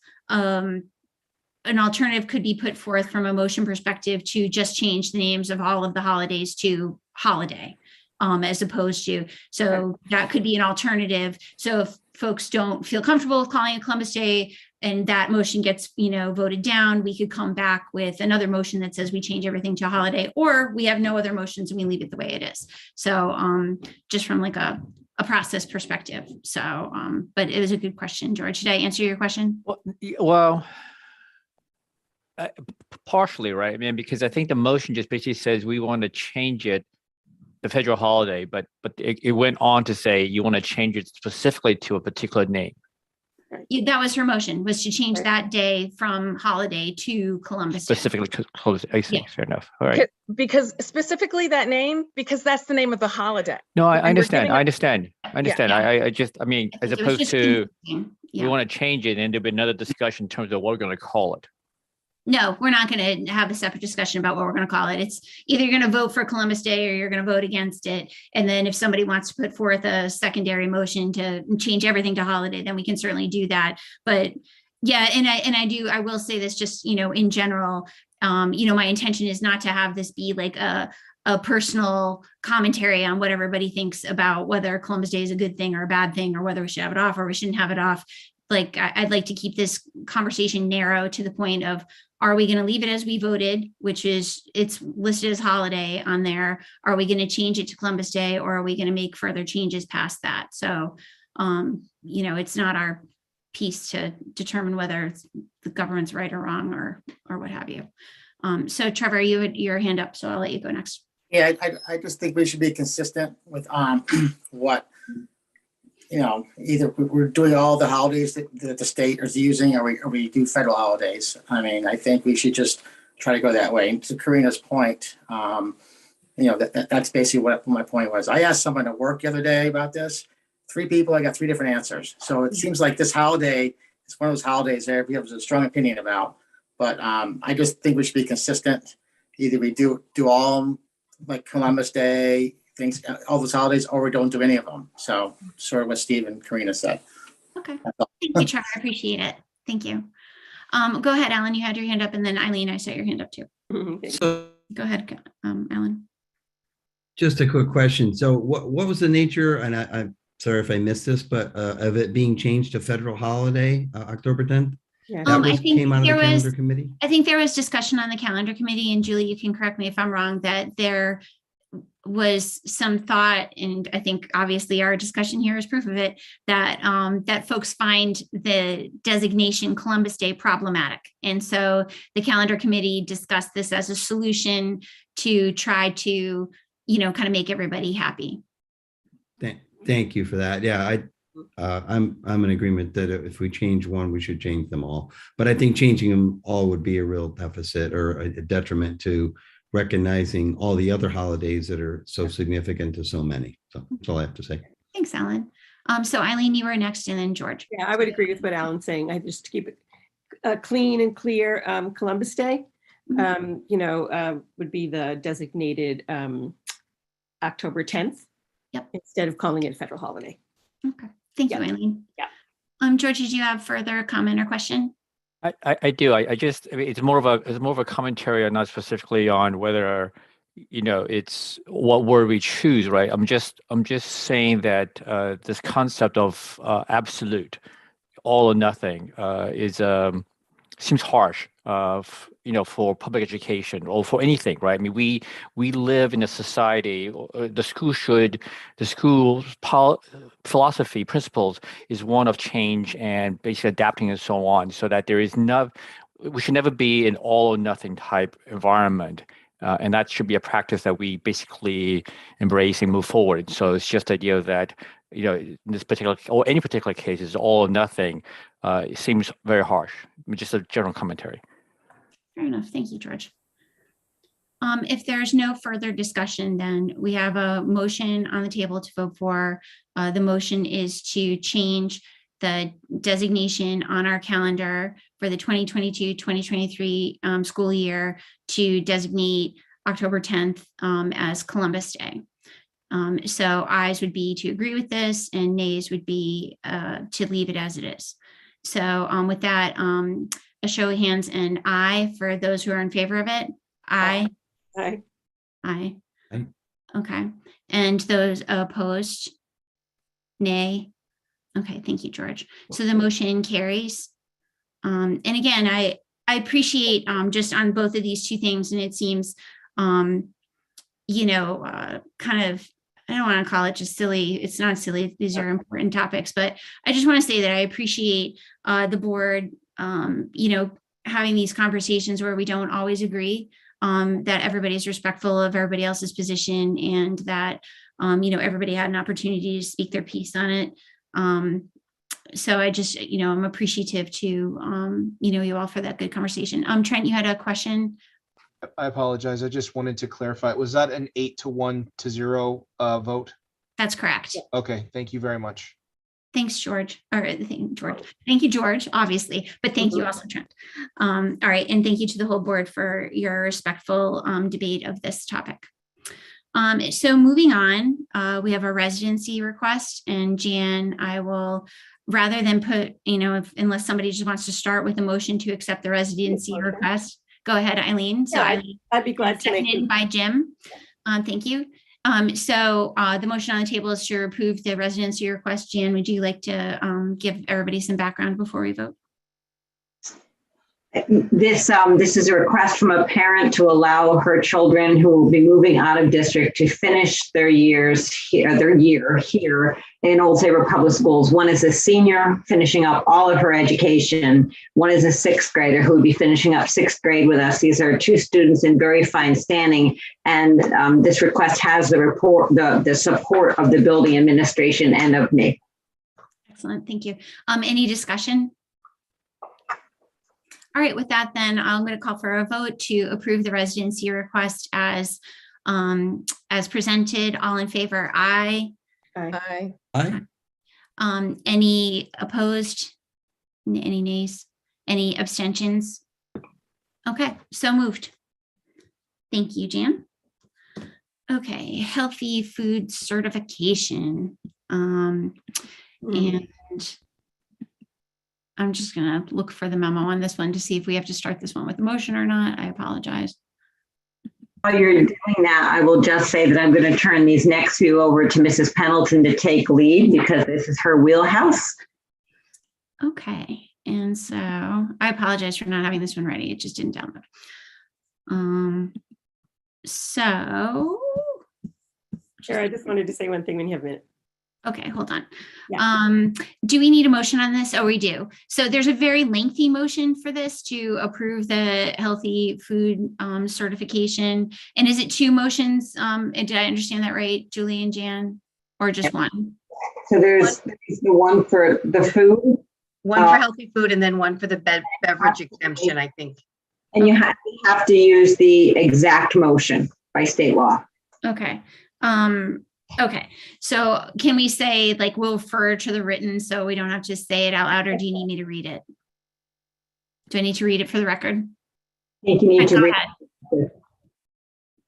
could be put forth from a motion perspective to just change the names of all of the holidays to holiday, as opposed to, so that could be an alternative. So if folks don't feel comfortable with calling it Columbus Day and that motion gets, voted down, we could come back with another motion that says we change everything to holiday, or we have no other motions and we leave it the way it is. So just from like a process perspective. So, but it was a good question, George. Did I answer your question? Well, partially, right? Because I think the motion just basically says we want to change it the federal holiday, but it went on to say you want to change it specifically to a particular name. That was her motion, was to change Right. that day from holiday to Columbus Day. Specifically close. I see. Yeah. Fair enough. All right. Because specifically that name, because that's the name of the holiday. No, I And we're understand. giving I it- understand. I understand. Yeah. I just, I mean, I as think it was opposed just to, confusing. we Yeah. want to change it and there'll be another discussion in terms of what we're going to call it. No, we're not going to have a separate discussion about what we're going to call it. It's either you're going to vote for Columbus Day or you're going to vote against it. And then if somebody wants to put forth a secondary motion to change everything to holiday, then we can certainly do that. But yeah, I will say this just, in general, my intention is not to have this be like a personal commentary on what everybody thinks about whether Columbus Day is a good thing or a bad thing, or whether we should have it off or we shouldn't have it off. Like, I'd like to keep this conversation narrow to the point of, are we going to leave it as we voted, which is it's listed as holiday on there? Are we going to change it to Columbus Day, or are we going to make further changes past that? So, it's not our piece to determine whether the government's right or wrong or what have you. So Trevor, you had your hand up, so I'll let you go next. Yeah, I just think we should be consistent with what, either we're doing all the holidays that the state is using, or we do federal holidays. I mean, I think we should just try to go that way. And to Karina's point, that's basically what my point was. I asked someone at work the other day about this. 3 people, I got 3 different answers. So it seems like this holiday is one of those holidays that everybody has a strong opinion about. But I just think we should be consistent. Either we do all of them, like Columbus Day, things, all those holidays, or we don't do any of them. So sort of what Steve and Karina said. Okay. Thank you, Trevor. I appreciate it. Thank you. Go ahead, Alan. You had your hand up, and then Eileen, I saw your hand up too. So Go ahead, Alan. just a quick question. So what was the nature, and I'm sorry if I missed this, but of it being changed to federal holiday, October 10th? Yeah. That I was, think came out of the there was- calendar committee? I think there was discussion on the calendar committee, and Julie, you can correct me if I'm wrong, that there was some thought, and I think obviously our discussion here is proof of it, that that folks find the designation Columbus Day problematic. And so the calendar committee discussed this as a solution to try to, kind of make everybody happy. Thank you for that. Yeah, I'm in agreement that if we change one, we should change them all. But I think changing them all would be a real deficit or a detriment to recognizing all the other holidays that are so significant to so many. So that's all I have to say. Thanks, Alan. So Eileen, you were next, and then George. Yeah, I would agree with what Alan's saying. I just keep it clean and clear. Columbus Day, would be the designated October 10th. Yep. Instead of calling it a federal holiday. Okay. Thank you, Yeah. Eileen. Yeah. George, did you have further comment or question? I do. I mean, it's more of a commentary, and not specifically on whether, it's what word we choose, right? I'm just saying that this concept of absolute, all or nothing, is seems harsh, for public education or for anything, right? I mean, we live in a society. The school's philosophy, principles is one of change and basically adapting and so on, so that we should never be an all or nothing type environment. And that should be a practice that we basically embrace and move forward. So it's just the idea that, in this particular or any particular case is all or nothing. It seems very harsh. I mean, just a general commentary. Fair enough. Thank you, George. If there's no further discussion, then we have a motion on the table to vote for. The motion is to change the designation on our calendar for the 2022-2023 school year to designate October 10th as Columbus Day. So ayes would be to agree with this, and nays would be to leave it as it is. So with that, a show of hands and aye for those who are in favor of it. Aye. Aye. Aye. Aye. Okay. And those opposed? Nay. Okay, thank you, George. So the motion carries. And again, I appreciate just on both of these two things, and it seems, kind of, I don't want to call it just silly. It's not silly. These are important topics, but I just want to say that I appreciate the board, having these conversations where we don't always agree. that everybody's respectful of everybody else's position and that, everybody had an opportunity to speak their piece on it. So I just, I'm appreciative to, you all for that good conversation. Trent, you had a question? I apologize. I just wanted to clarify. Was that an 8-1-0 vote? That's correct. Okay, thank you very much. Thanks, George. Thank you, George, obviously, but thank you also, Trent. All right, and thank you to the whole board for your respectful debate of this topic. So moving on, we have a residency request, and Jan, I will, rather than put, unless somebody just wants to start with a motion to accept the residency request, go ahead, Eileen. So Eileen, I'd be glad to make seconded by Jim. Thank you. So the motion on the table is to approve the residency request. Jan, would you like to give everybody some background before we vote? This is a request from a parent to allow her children who will be moving out of district to finish their year here in Old Saybrook Public Schools. One is a senior finishing up all of her education. One is a sixth grader who would be finishing up sixth grade with us. These are two students in very fine standing, and this request has the support of the building administration and of me. Excellent, thank you. Any discussion? All right, with that, then I'm going to call for a vote to approve the residency request as presented. All in favor, aye. Aye. Any opposed? Any nays? Any abstentions? Okay, so moved. Thank you, Jan. Okay, healthy food certification. And I'm just going to look for the memo on this one to see if we have to start this one with a motion or not. I apologize. While you're doing that, I will just say that I'm going to turn these next few over to Mrs. Pendleton to take lead because this is her wheelhouse. Okay. And so I apologize for not having this one ready. It just didn't download. So. Sure, I just wanted to say one thing when you have a minute. Okay, hold on. Yeah. Do we need a motion on this? Oh, we do. So there's a very lengthy motion for this to approve the healthy food certification. And is it two motions? Did I understand that right, Julie and Jan, or just one? So there's the one for the food. One for healthy food and then one for the beverage exemption, I think. And you have to use the exact motion by state law. Okay. Okay, so can we say like we'll refer to the written so we don't have to say it out loud, or do you need me to read it? Do I need to read it for the record? I think you need to read it.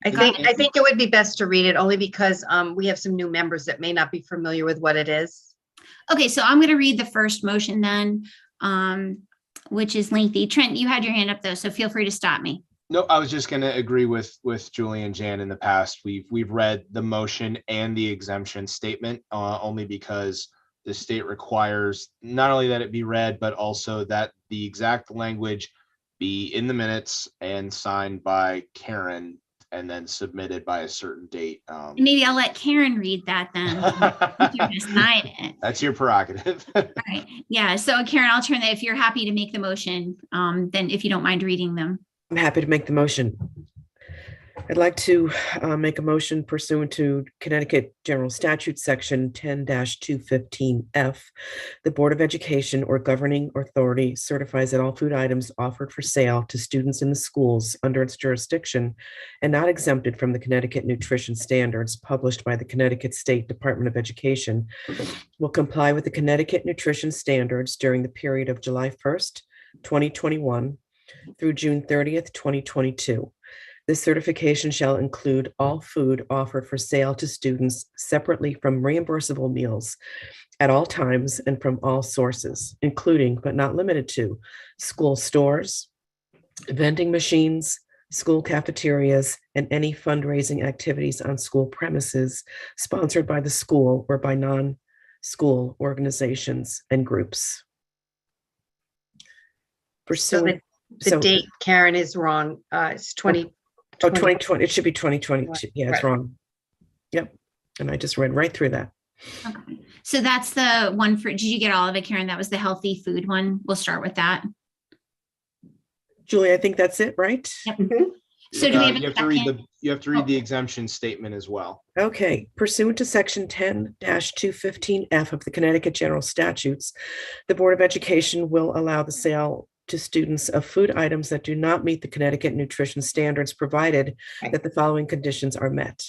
I think it would be best to read it only because we have some new members that may not be familiar with what it is. Okay, so I'm going to read the first motion then, which is lengthy. Trent, you had your hand up though, so feel free to stop me. No, I was just going to agree with Julie and Jan. In the past, we've read the motion and the exemption statement only because the state requires not only that it be read, but also that the exact language be in the minutes and signed by Karen and then submitted by a certain date. Maybe I'll let Karen read that then. You can sign it. That's your prerogative. All right. Yeah. So Karen, I'll turn that if you're happy to make the motion, then if you don't mind reading them. I'm happy to make the motion. I'd like to make a motion pursuant to Connecticut General Statute Section 10-215F. The Board of Education or governing authority certifies that all food items offered for sale to students in the schools under its jurisdiction and not exempted from the Connecticut nutrition standards published by the Connecticut State Department of Education will comply with the Connecticut nutrition standards during the period of July 1st, 2021 through June 30th, 2022. This certification shall include all food offered for sale to students separately from reimbursable meals at all times and from all sources, including but not limited to school stores, vending machines, school cafeterias, and any fundraising activities on school premises sponsored by the school or by non-school organizations and groups. The date, Karen, is wrong. It's 2020. It should be 2020. Yeah, it's right. wrong. Yep. And I just read right through that. Okay. So that's the one for, did you get all of it, Karen? That was the healthy food one. We'll start with that. Julie, I think that's it, right? Yep. Mm-hmm. So do we have You a have to read second? you have to read the exemption statement as well. Okay, pursuant to section 10-215F of the Connecticut General Statutes, the Board of Education will allow the sale to students of food items that do not meet the Connecticut nutrition standards, provided that the following conditions are met.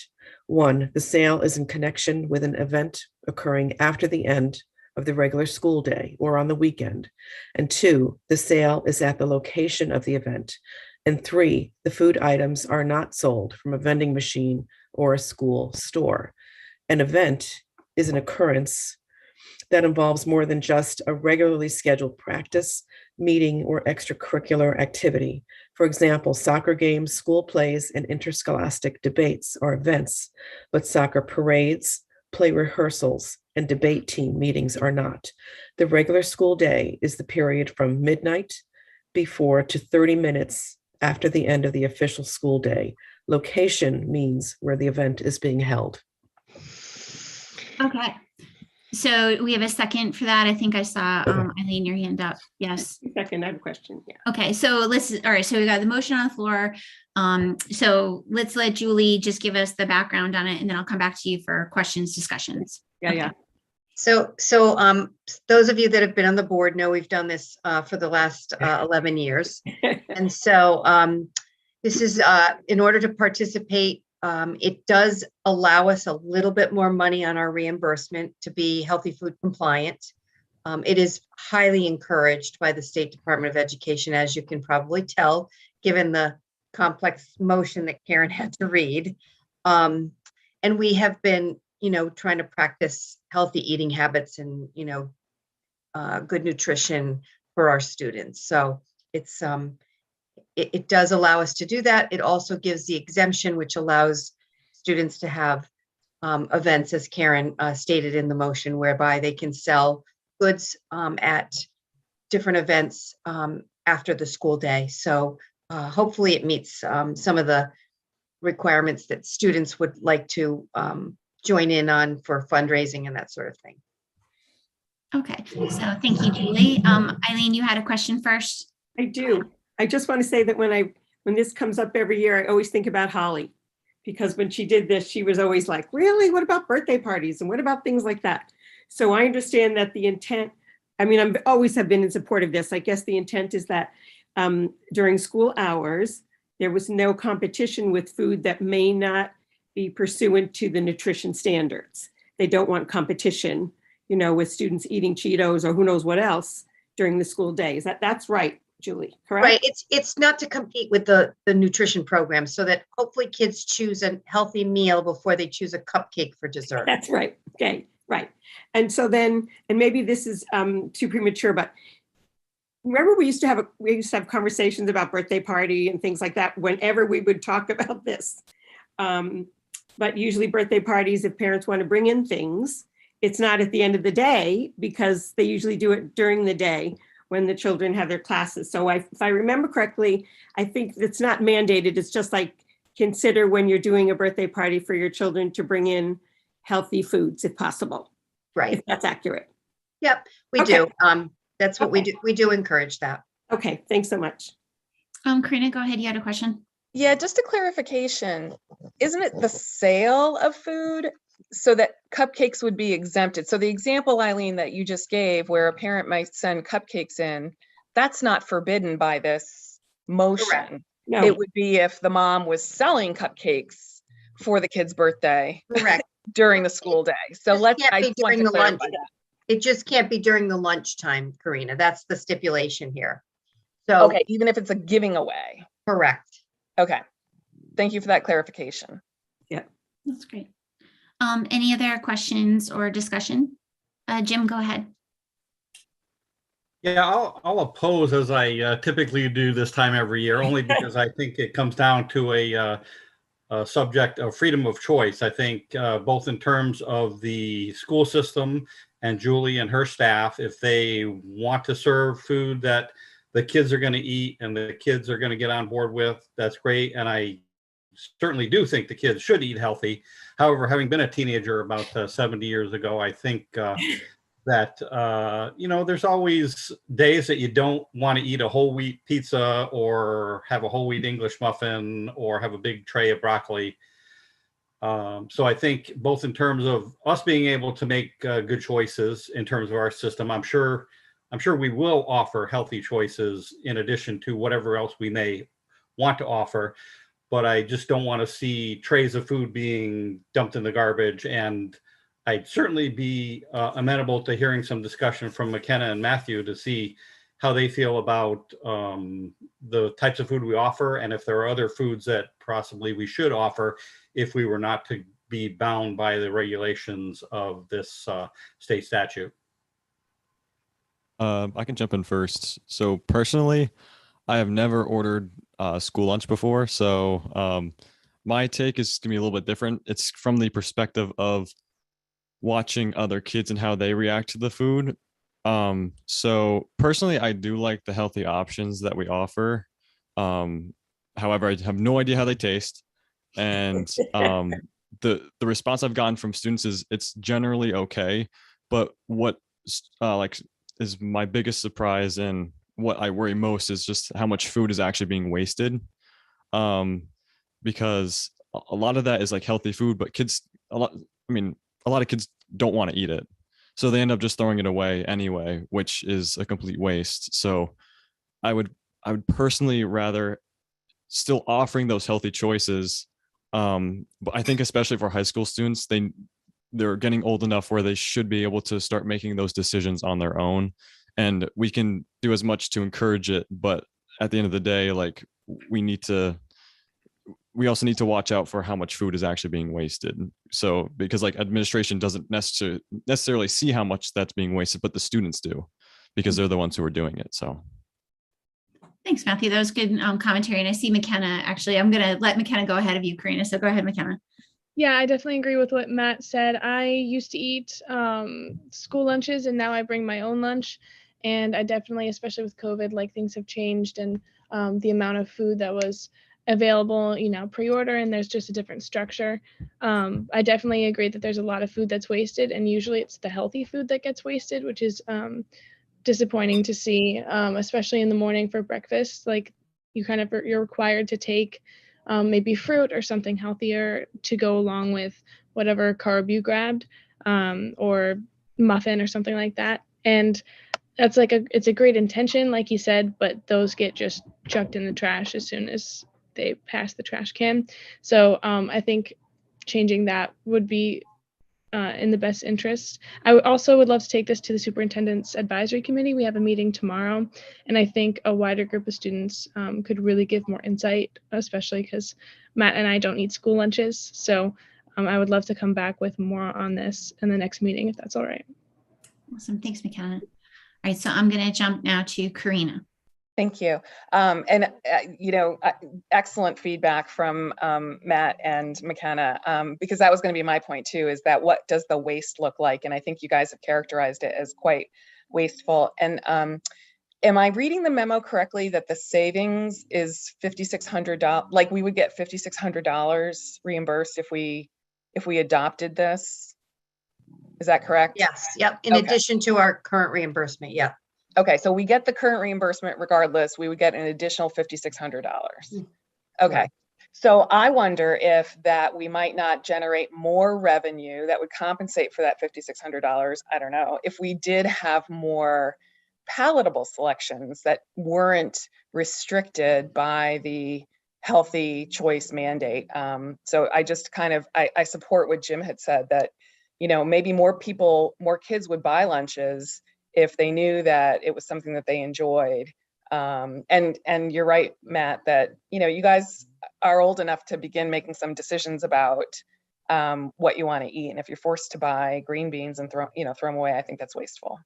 1, the sale is in connection with an event occurring after the end of the regular school day or on the weekend. And 2, the sale is at the location of the event. And 3, the food items are not sold from a vending machine or a school store. An event is an occurrence that involves more than just a regularly scheduled practice, meeting, or extracurricular activity. For example, soccer games, school plays, and interscholastic debates are events, but soccer parades, play rehearsals, and debate team meetings are not. The regular school day is the period from midnight before to 30 minutes after the end of the official school day. Location means where the event is being held. Okay. So we have a second for that. I think I saw Eileen, your hand up. Yes. Second, I have a question. Yeah. Okay, so all right, so we got the motion on the floor. So let's let Julie just give us the background on it, and then I'll come back to you for questions, discussions. Yeah, Okay. yeah. So those of you that have been on the board know we've done this for the last 11 years. And so this is in order to participate, it does allow us a little bit more money on our reimbursement to be healthy food compliant. It is highly encouraged by the State Department of Education, as you can probably tell, given the complex motion that Karen had to read. And we have been, trying to practice healthy eating habits and, good nutrition for our students. So it's, it does allow us to do that. It also gives the exemption, which allows students to have events, as Karen stated in the motion, whereby they can sell goods at different events after the school day. So hopefully it meets some of the requirements that students would like to join in on for fundraising and that sort of thing. Okay, so thank you, Julie. Eileen, you had a question first. I do. I just want to say that when this comes up every year, I always think about Holly, because when she did this, she was always like, really, what about birthday parties? And what about things like that? So I understand that the intent, I always have been in support of this. I guess the intent is that during school hours, there was no competition with food that may not be pursuant to the nutrition standards. They don't want competition, with students eating Cheetos or who knows what else during the school days. That's right, Julie, correct? Right. It's not to compete with the nutrition program, so that hopefully kids choose a healthy meal before they choose a cupcake for dessert. That's right. Okay, right. And so then, and maybe this is too premature, but remember we used to have conversations about birthday party and things like that whenever we would talk about this. But usually birthday parties, if parents want to bring in things, it's not at the end of the day, because they usually do it during the day when the children have their classes. So if I remember correctly, I think it's not mandated. It's just like, consider when you're doing a birthday party for your children to bring in healthy foods if possible. Right. If that's accurate. Yep, we Okay. do. That's what we do. We do encourage that. Okay, thanks so much. Karina, go ahead. You had a question. Yeah, just a clarification. Isn't it the sale of food so that cupcakes would be exempted? So the example, Eileen, that you just gave, where a parent might send cupcakes in, that's not forbidden by this motion. No, It would be if the mom was selling cupcakes for the kid's birthday Correct. during the school day. So Just can't I be just want during to the lunch. clarify that. It just can't be during the lunchtime, Karina. That's the stipulation here. So, Okay, even if it's a giving away. correct. Okay. Thank you for that clarification. That's great. Any other questions or discussion? Jim, go ahead. Yeah, I'll oppose, as I typically do this time every year, only because I think it comes down to a subject of freedom of choice. I think both in terms of the school system and Julie and her staff, if they want to serve food that the kids are going to eat and the kids are going to get on board with, that's great. And I certainly do think the kids should eat healthy. However, having been a teenager about 70 years ago, I think that, there's always days that you don't want to eat a whole wheat pizza or have a whole wheat English muffin or have a big tray of broccoli. So I think both in terms of us being able to make good choices in terms of our system, I'm sure we will offer healthy choices in addition to whatever else we may want to offer. But I just don't want to see trays of food being dumped in the garbage. And I'd certainly be amenable to hearing some discussion from McKenna and Matthew to see how they feel about the types of food we offer, and if there are other foods that possibly we should offer if we were not to be bound by the regulations of this state statute. I can jump in first. So personally, I have never ordered school lunch before. So my take is going to be a little bit different. It's from the perspective of watching other kids and how they react to the food. So personally, I do like the healthy options that we offer. However, I have no idea how they taste. And the response I've gotten from students is it's generally okay. But what is my biggest surprise and what I worry most is just how much food is actually being wasted. Because a lot of that is like healthy food, but a lot of kids don't want to eat it. So they end up just throwing it away anyway, which is a complete waste. So I would personally rather still offering those healthy choices. But I think especially for high school students, they're getting old enough where they should be able to start making those decisions on their own. And we can do as much to encourage it. But at the end of the day, like we also need to watch out for how much food is actually being wasted. So, because like administration doesn't necessarily see how much that's being wasted, but the students do, because they're the ones who are doing it. So. Thanks, Matthew. That was good commentary. And I see McKenna, actually, I'm going to let McKenna go ahead of you, Karina. So go ahead, McKenna. Yeah, I definitely agree with what Matt said. I used to eat school lunches, and now I bring my own lunch. And I definitely, especially with COVID, like things have changed, and the amount of food that was available, pre-order, and there's just a different structure. I definitely agree that there's a lot of food that's wasted, and usually it's the healthy food that gets wasted, which is disappointing to see, especially in the morning for breakfast. Like you're required to take maybe fruit or something healthier to go along with whatever carb you grabbed, or muffin or something like that. And that's it's a great intention, like you said, but those get just chucked in the trash as soon as they pass the trash can. So I think changing that would be in the best interest. I also would love to take this to the superintendent's advisory committee. We have a meeting tomorrow, and I think a wider group of students could really give more insight, especially because Matt and I don't eat school lunches. So I would love to come back with more on this in the next meeting, if that's all right. Awesome. Thanks, McKenna. All right, so I'm going to jump now to Karina. Thank you. Excellent feedback from Matt and McKenna, because that was going to be my point too, is that what does the waste look like? And I think you guys have characterized it as quite wasteful. And am I reading the memo correctly that the savings is $5,600? Like we would get $5,600 reimbursed if we adopted this? Is that correct? Yes. Yep. In addition to our current reimbursement. Yep. Okay, so we get the current reimbursement regardless, we would get an additional $5,600. Okay, Right. So I wonder if that we might not generate more revenue that would compensate for that $5,600. I don't know, if we did have more palatable selections that weren't restricted by the healthy choice mandate. So I just I support what Jim had said, that, maybe more kids would buy lunches if they knew that it was something that they enjoyed. And you're right, Matt, that, you guys are old enough to begin making some decisions about what you want to eat. And if you're forced to buy green beans and throw them away, I think that's wasteful.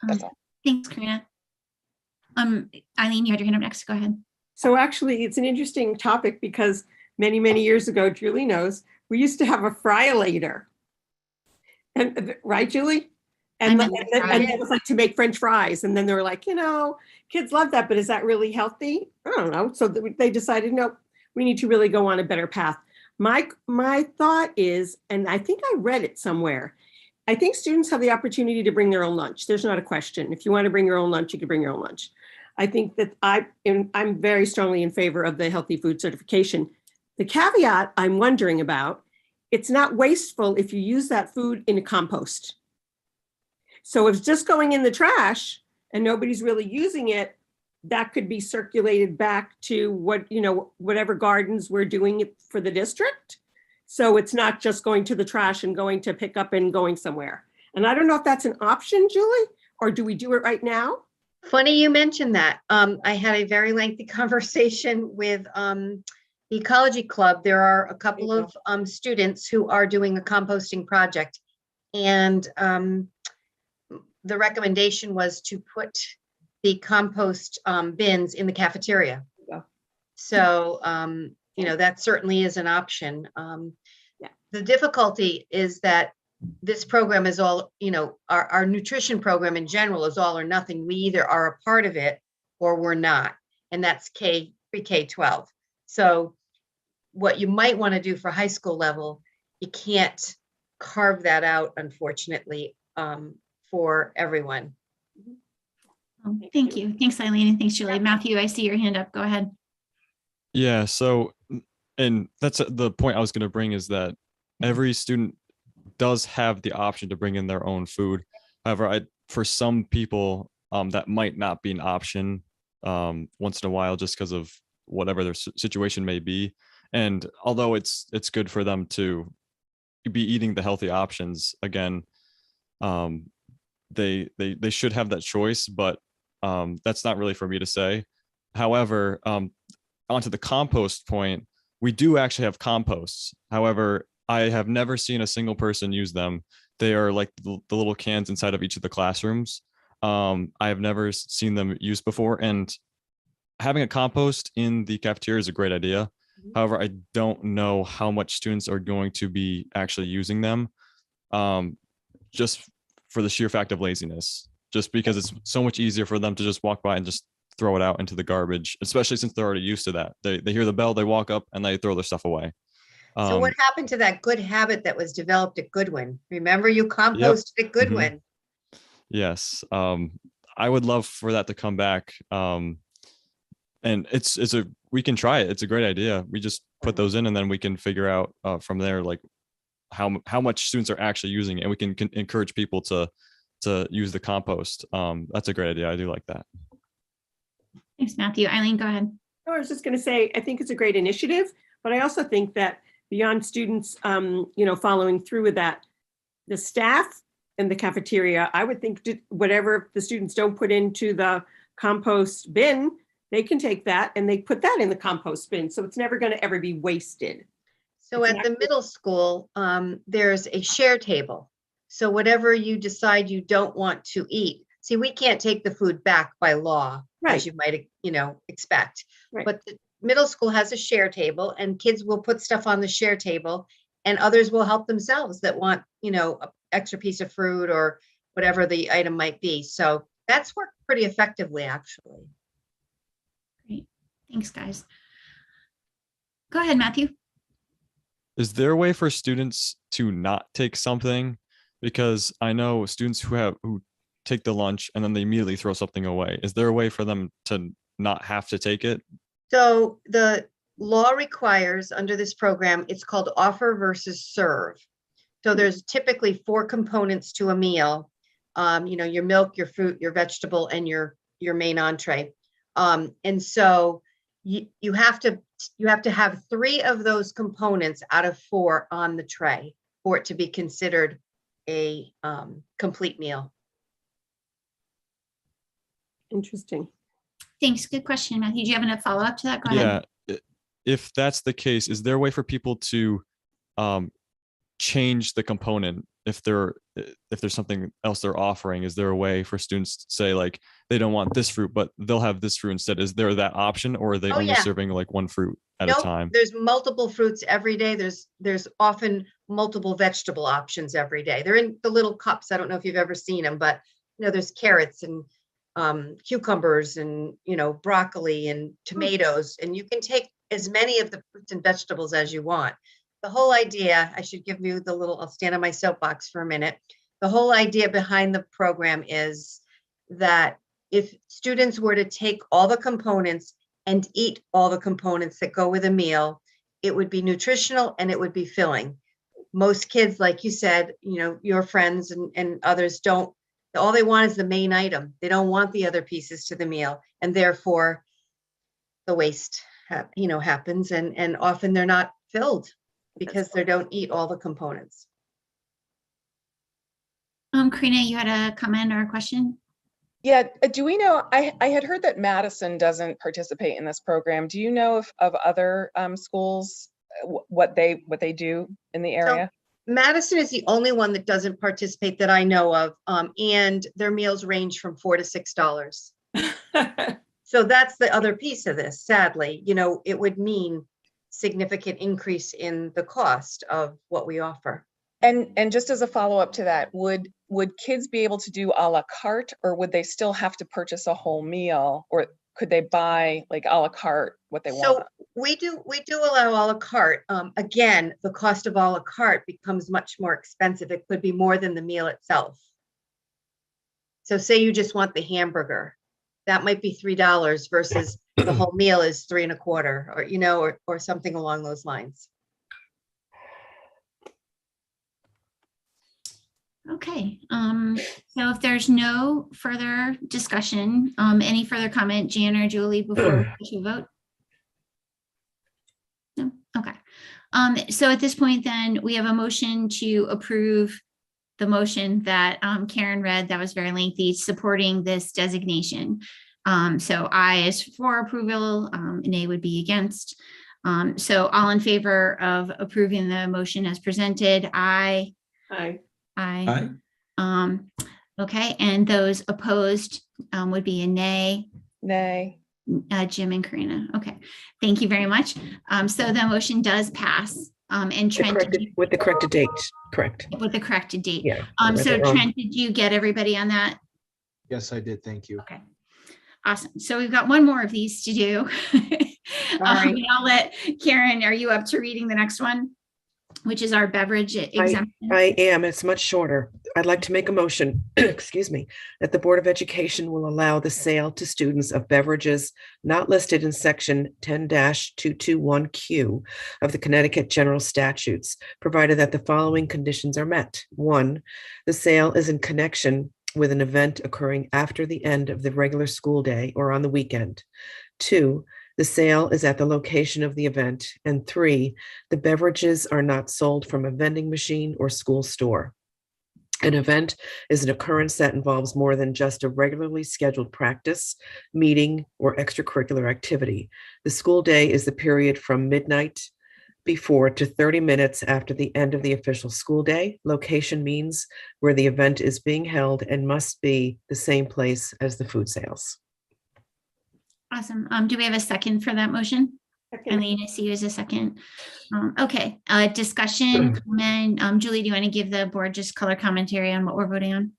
That's all. Thanks, Karina. Eileen, you had your hand up next. Go ahead. So actually, it's an interesting topic because many, many years ago, Julie knows, we used to have a fryolator. And right, Julie? And it was like to make French fries. And then they were like, kids love that, but is that really healthy? I don't know. So they decided, no, we need to really go on a better path. My thought is, and I think I read it somewhere, I think students have the opportunity to bring their own lunch. There's not a question. If you want to bring your own lunch, you can bring your own lunch. I think that I'm very strongly in favor of the healthy food certification. The caveat I'm wondering about, it's not wasteful if you use that food in a compost. So if it's just going in the trash and nobody's really using it, that could be circulated back to whatever gardens we're doing it for the district. So it's not just going to the trash and going to pick up and going somewhere. And I don't know if that's an option, Julie, or do we do it right now? Funny you mentioned that. I had a very lengthy conversation with the Ecology Club. There are a couple of students who are doing a composting project, and the recommendation was to put the compost bins in the cafeteria. Yeah. So, that certainly is an option. The difficulty is that this program is all, our nutrition program in general is all or nothing. We either are a part of it or we're not. And that's pre-K-12. So what you might want to do for high school level, you can't carve that out, unfortunately, for everyone. Thank you. Thanks, Eileen, and thanks, Julie. Matthew, I see your hand up. Go ahead. Yeah. So, and that's the point I was going to bring, is that every student does have the option to bring in their own food. However, for some people, that might not be an option once in a while, just because of whatever their situation may be. And although it's good for them to be eating the healthy options, again, they should have that choice, but that's not really for me to say. However, onto the compost point, we do actually have composts. However, I have never seen a single person use them. They are like the little cans inside of each of the classrooms. I have never seen them used before. And having a compost in the cafeteria is a great idea. However, I don't know how much students are going to be actually using them, just for the sheer fact of laziness, just because it's so much easier for them to just walk by and just throw it out into the garbage, especially since they're already used to that. They hear the bell, they walk up and they throw their stuff away. So what happened to that good habit that was developed at Goodwin? Remember, you composted at Goodwin. Yes. I would love for that to come back. And we can try it. It's a great idea. We just put those in and then we can figure out from there, like how much students are actually using it. And we can encourage people to use the compost. That's a great idea. I do like that. Thanks, Matthew. Eileen, go ahead. I was just going to say, I think it's a great initiative, but I also think that beyond students, following through with that, the staff in the cafeteria, I would think whatever the students don't put into the compost bin, they can take that and they put that in the compost bin. So it's never going to ever be wasted. So at the middle school, there's a share table. So whatever you decide you don't want to eat, see, we can't take the food back by law, as you might, expect. Right. But the middle school has a share table and kids will put stuff on the share table and others will help themselves that want, an extra piece of fruit or whatever the item might be. So that's worked pretty effectively, actually. Great. Thanks, guys. Go ahead, Matthew. Is there a way for students to not take something? Because I know students who take the lunch and then they immediately throw something away. Is there a way for them to not have to take it? So the law requires under this program, it's called offer versus serve. So there's typically 4 components to a meal. Your milk, your fruit, your vegetable, and your main entree. And so you have to have 3 of those components out of 4 on the tray for it to be considered a complete meal. Interesting. Thanks. Good question, Matthew. Do you have enough follow up to that? Go ahead. Yeah. If that's the case, is there a way for people to change the component if there's something else they're offering? Is there a way for students to say, like, they don't want this fruit, but they'll have this fruit instead? Is there that option, or are they only serving like one fruit at a time? There's multiple fruits every day. There's often multiple vegetable options every day. They're in the little cups. I don't know if you've ever seen them, but there's carrots and cucumbers and broccoli and tomatoes, and you can take as many of the fruits and vegetables as you want. The whole idea, I should give you I'll stand on my soapbox for a minute. The whole idea behind the program is that if students were to take all the components and eat all the components that go with a meal, it would be nutritional and it would be filling. Most kids, like you said, your friends and others don't, all they want is the main item. They don't want the other pieces to the meal. And therefore the waste, happens and often they're not filled because they don't eat all the components. Karina, you had a comment or a question? Yeah, do we know, I had heard that Madison doesn't participate in this program. Do you know of other schools, what they do in the area? So Madison is the only one that doesn't participate that I know of. And their meals range from $4 to $6. So that's the other piece of this, sadly. It would mean significant increase in the cost of what we offer. And just as a follow-up to that, would kids be able to do a la carte, or would they still have to purchase a whole meal, or could they buy like a la carte what they want? So we do allow a la carte. Again, the cost of a la carte becomes much more expensive. It could be more than the meal itself. So say you just want the hamburger, that might be $3 versus the whole meal is $3.25, or something along those lines. Okay, so if there's no further discussion, any further comment, Jan or Julie, before we go to a vote? No, okay. So at this point, then we have a motion to approve the motion that Karen read, that was very lengthy, supporting this designation. So I is for approval, nay would be against. So all in favor of approving the motion as presented, aye. Aye. Aye. Okay, and those opposed would be a nay. Nay. Jim and Karina. Okay, thank you very much. So the motion does pass. And Trent, With the corrected date, correct. with the corrected date. Yeah. I read So that wrong. Trent, did you get everybody on that? Yes, I did. Thank you. Okay. Awesome. So we've got one more of these to do. And I'll let Karen, are you up to reading the next one? Which is our beverage exemption. I am. It's much shorter. I'd like to make a motion, excuse me, that the Board of Education will allow the sale to students of beverages not listed in section 10-221Q of the Connecticut General Statutes, provided that the following conditions are met. 1, the sale is in connection with an event occurring after the end of the regular school day or on the weekend. 2, the sale is at the location of the event. And 3, the beverages are not sold from a vending machine or school store. An event is an occurrence that involves more than just a regularly scheduled practice, meeting, or extracurricular activity. The school day is the period from midnight before to 30 minutes after the end of the official school day. Location means where the event is being held and must be the same place as the food sales. Awesome. Do we have a second for that motion? Second. Eileen, I see you as a second. Okay, discussion, comment. Julie, do you want to give the board just color commentary on what we're voting on?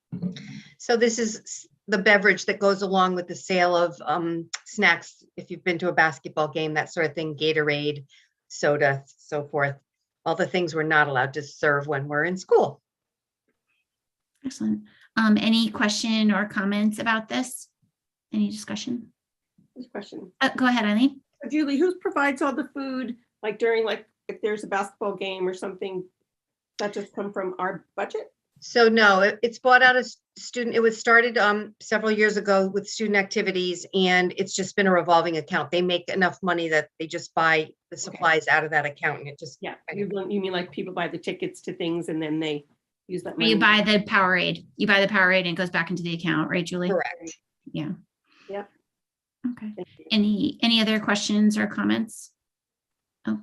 So this is the beverage that goes along with the sale of snacks. If you've been to a basketball game, that sort of thing, Gatorade, soda, so forth. All the things we're not allowed to serve when we're in school. Excellent. Any question or comments about this? Any discussion? Question. Go ahead, Eileen. Julie, who provides all the food, like during, like, if there's a basketball game or something, that just come from our budget? So no, it's bought out as student. It was started several years ago with student activities, and it's just been a revolving account. They make enough money that they just buy the supplies out of that account, and it just You mean like people buy the tickets to things and then they use that Or money? you buy the Powerade. You buy the Powerade and it goes back into the account, right, Julie? correct. Yeah. Yep. Okay. Thank you. Any other questions or comments? Oh,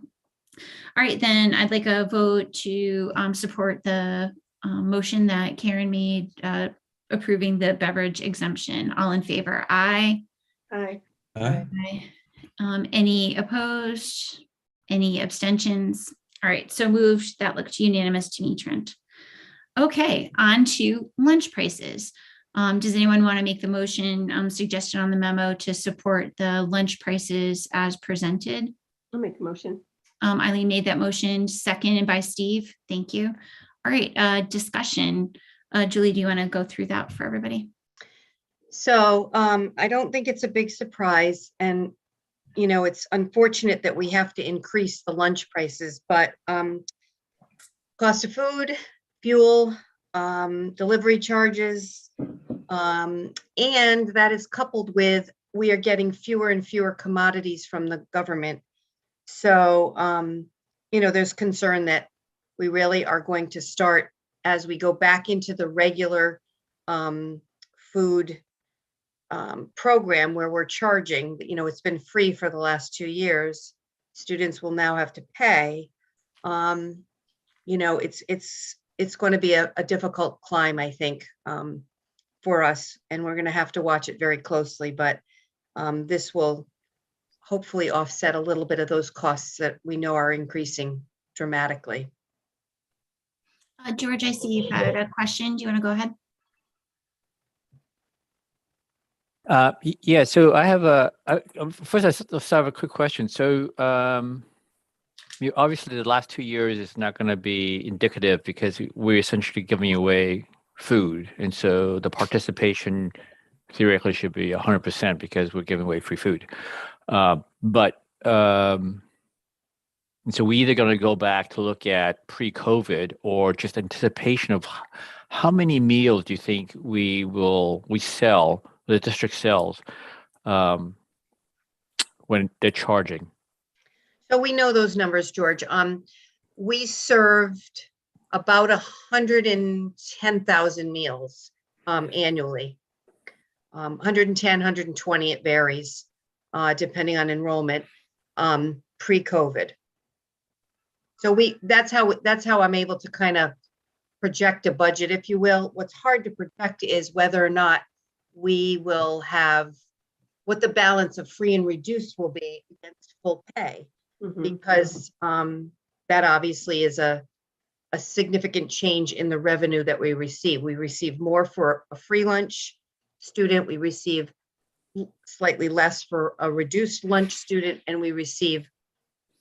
all right, then I'd like a vote to support the motion that Karen made approving the beverage exemption. All in favor? Aye. Aye. Aye. Any opposed? Any abstentions? All right, so moved. That looked unanimous to me, Trent. Okay, on to lunch prices. Does anyone want to make the motion suggested on the memo to support the lunch prices as presented? I'll make a motion. Eileen made that motion, seconded by Steve. Thank you. All right, discussion. Julie, do you want to go through that for everybody? So I don't think it's a big surprise. And, you know, it's unfortunate that we have to increase the lunch prices, but cost of food, fuel, delivery charges, and that is coupled with we are getting fewer and fewer commodities from the government. So, you know, there's concern that we really are going to start as we go back into the regular food program where we're charging. You know, it's been free for the last 2 years. Students will now have to pay. You know, it's going to be a difficult climb, I think, for us, and we're going to have to watch it very closely. But this will hopefully offset a little bit of those costs that we know are increasing dramatically. George, I see you've had a question. Do you want to go ahead? Yeah, so I have first I'll start with a quick question. So obviously the last 2 years is not going to be indicative because we're essentially giving away food. And so the participation theoretically should be 100% because we're giving away free food. And so we're either going to go back to look at pre-COVID or just anticipation of how many meals do you think we sell, the district sells, when they're charging? So we know those numbers, George. We served about 110,000 meals annually. 110, 120, it varies depending on enrollment, pre-COVID. So that's how I'm able to kind of project a budget, if you will. What's hard to project is whether or not we will have what the balance of free and reduced will be against full pay, because that obviously is a significant change in the revenue that we receive. We receive more for a free lunch student, we receive slightly less for a reduced lunch student, and we receive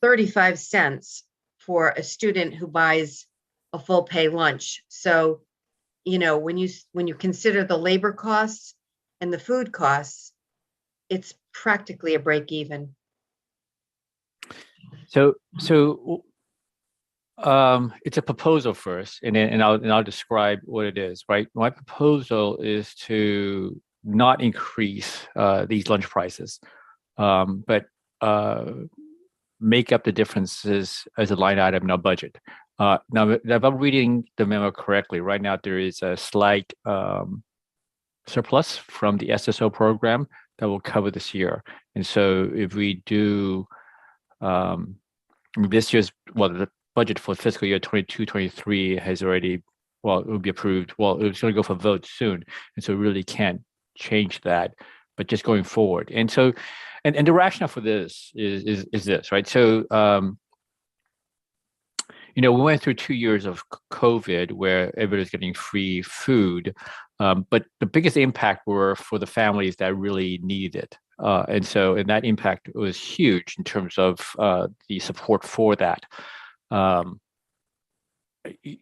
35 cents for a student who buys a full pay lunch. So, you know, when you consider the labor costs and the food costs, it's practically a break even. So it's a proposal first, and I'll describe what it is. Right, my proposal is to not increase these lunch prices, but make up the differences as a line item in our budget. Now, if I'm reading the memo correctly, right now there is a slight surplus from the SSO program that will cover this year. And so if we do this year's, the budget for fiscal year 22-23 has already, it will be approved. Well, it's going to go for vote soon. And so we really can't change that, but just going forward. And so, and the rationale for this is this, right? So, you know, we went through 2 years of COVID where everybody's getting free food, but the biggest impact were for the families that really needed it. And that impact was huge in terms of the support for that. You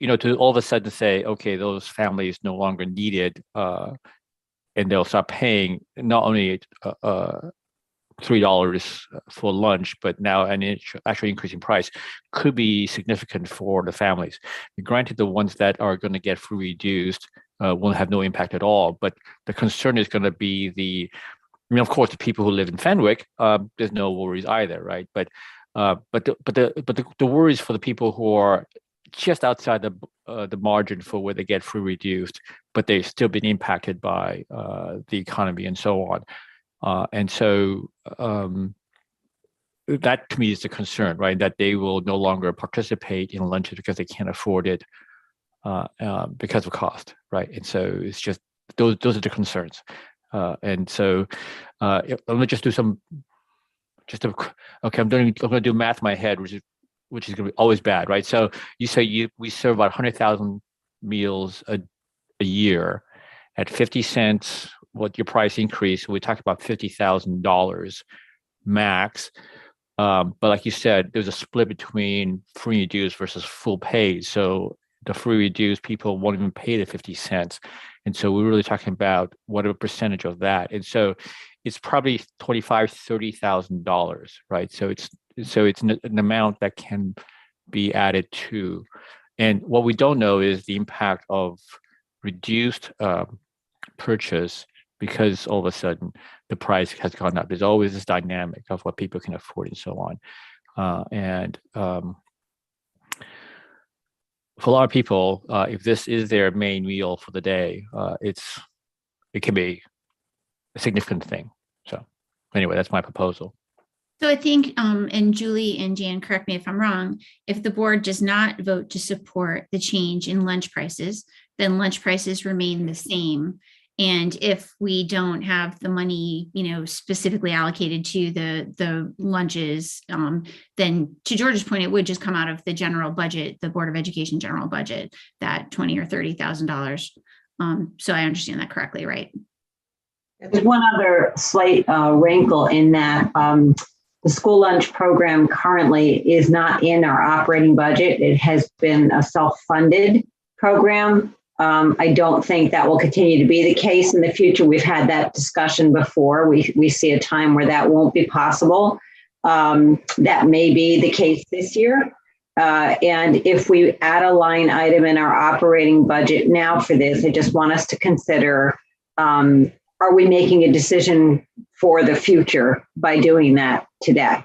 know, to all of a sudden say, okay, those families no longer need it, and they'll start paying not only $3 for lunch, but now an actually increasing price could be significant for the families. And granted, the ones that are going to get free reduced will have no impact at all. But the concern is going to be of course, the people who live in Fenwick, there's no worries either, right? But the worries for the people who are just outside the margin for where they get free reduced, but they've still been impacted by the economy and so on. And so that to me is the concern, right? That they will no longer participate in lunches because they can't afford it because of cost, right? And so it's just those are the concerns. And so let me just do okay. I'm going to do math in my head, which is going to be always bad, right? So you say we serve about 100,000 meals a year at 50 cents. What your price increase? We talked about $50,000 max. But like you said, there's a split between free and reduced versus full pay. So the free reduced, people won't even pay the 50 cents. And so we're really talking about what a percentage of that. And so it's probably $25,000, $30,000, right? So it's an amount that can be added to. And what we don't know is the impact of reduced purchase, because all of a sudden the price has gone up. There's always this dynamic of what people can afford and so on. For a lot of people, if this is their main meal for the day, it can be a significant thing. So anyway, that's my proposal. So I think, and Julie and Jan, correct me if I'm wrong, if the board does not vote to support the change in lunch prices, then lunch prices remain the same. And if we don't have the money, specifically allocated to the lunches, then to George's point, it would just come out of the general budget, the Board of Education general budget, that $20,000 or $30,000. So I understand that correctly, right? There's one other slight wrinkle in that the school lunch program currently is not in our operating budget. It has been a self-funded program. I don't think that will continue to be the case in the future. We've had that discussion before. We see a time where that won't be possible. That may be the case this year. And if we add a line item in our operating budget now for this, I just want us to consider, are we making a decision for the future by doing that today?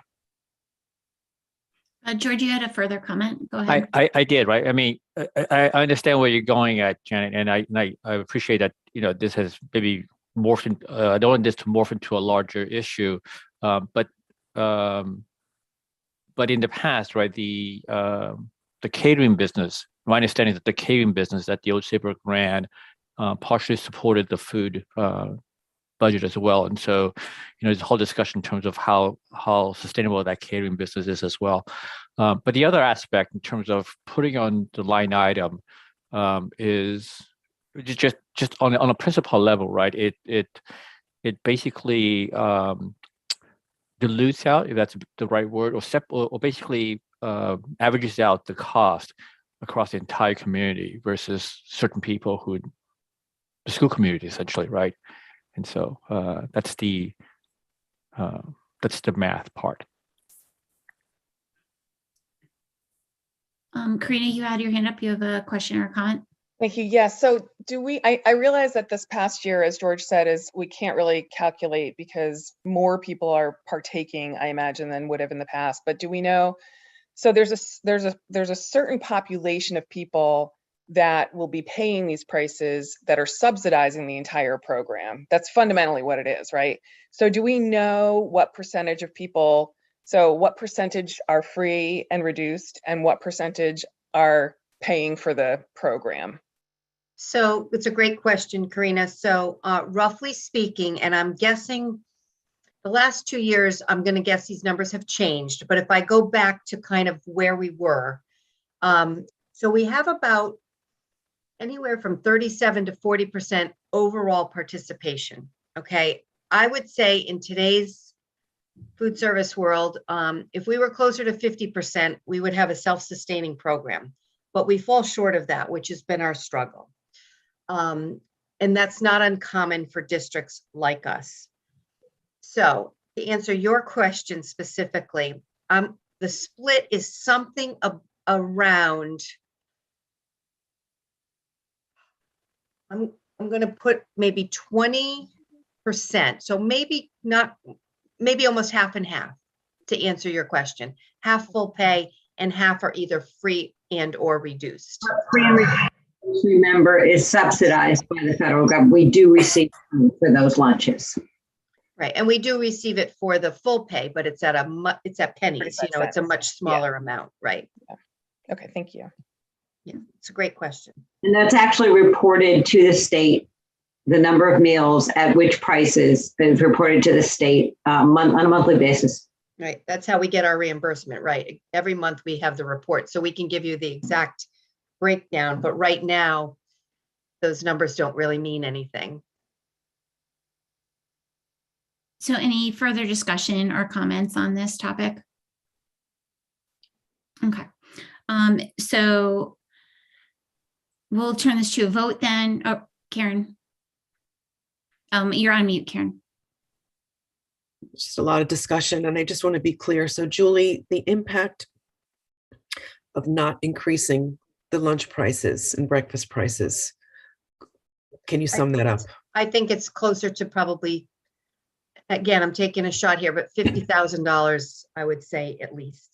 George, you had a further comment. Go ahead. I did, right? I mean, I understand where you're going at, Janet, and I appreciate that, this has maybe morphed into, I don't want this to morph into a larger issue, but in the past, right, the catering business, my understanding is that the catering business that the old Saybrook ran partially supported the food budget as well. And so, there's a whole discussion in terms of how sustainable that catering business is as well. But the other aspect in terms of putting on the line item is just on a principal level, right? It basically dilutes out, if that's the right word, or basically averages out the cost across the entire community versus certain people the school community essentially, right? And so that's the math part. Karina, you had your hand up. You have a question or comment? Thank you. Yes. So I realize that this past year, as George said, is we can't really calculate because more people are partaking, I imagine, than would have in the past. But do we know? So there's a certain population of people that will be paying these prices that are subsidizing the entire program. That's fundamentally what it is, right? So do we know what percentage of people, so what percentage are free and reduced and what percentage are paying for the program? So it's a great question, Karina. So roughly speaking, and I'm guessing the last 2 years, I'm going to guess these numbers have changed. But if I go back to kind of where we were, so we have about anywhere from 37 to 40% overall participation. Okay. I would say in today's food service world, if we were closer to 50%, we would have a self-sustaining program, but we fall short of that, which has been our struggle. And that's not uncommon for districts like us. So to answer your question specifically, the split is something around, I'm going to put maybe 20%. So maybe almost half and half to answer your question. Half full pay and half are either free and or reduced. Free and reduced, remember, is subsidized by the federal government. We do receive for those lunches. Right, and we do receive it for the full pay, but it's at pennies. It's a much smaller amount, right? Yeah. Okay, thank you. Yeah, it's a great question. And that's actually reported to the state, the number of meals at which prices is reported to the state on a monthly basis. Right, that's how we get our reimbursement, right? Every month we have the report, so we can give you the exact breakdown, but right now, those numbers don't really mean anything. So any further discussion or comments on this topic? Okay. So we'll turn this to a vote then. Oh, Karen. You're on mute, Karen. Just a lot of discussion, and I just want to be clear. So Julie, the impact of not increasing the lunch prices and breakfast prices, can you sum that up? I think it's closer to probably, again, I'm taking a shot here, but $50,000, I would say at least.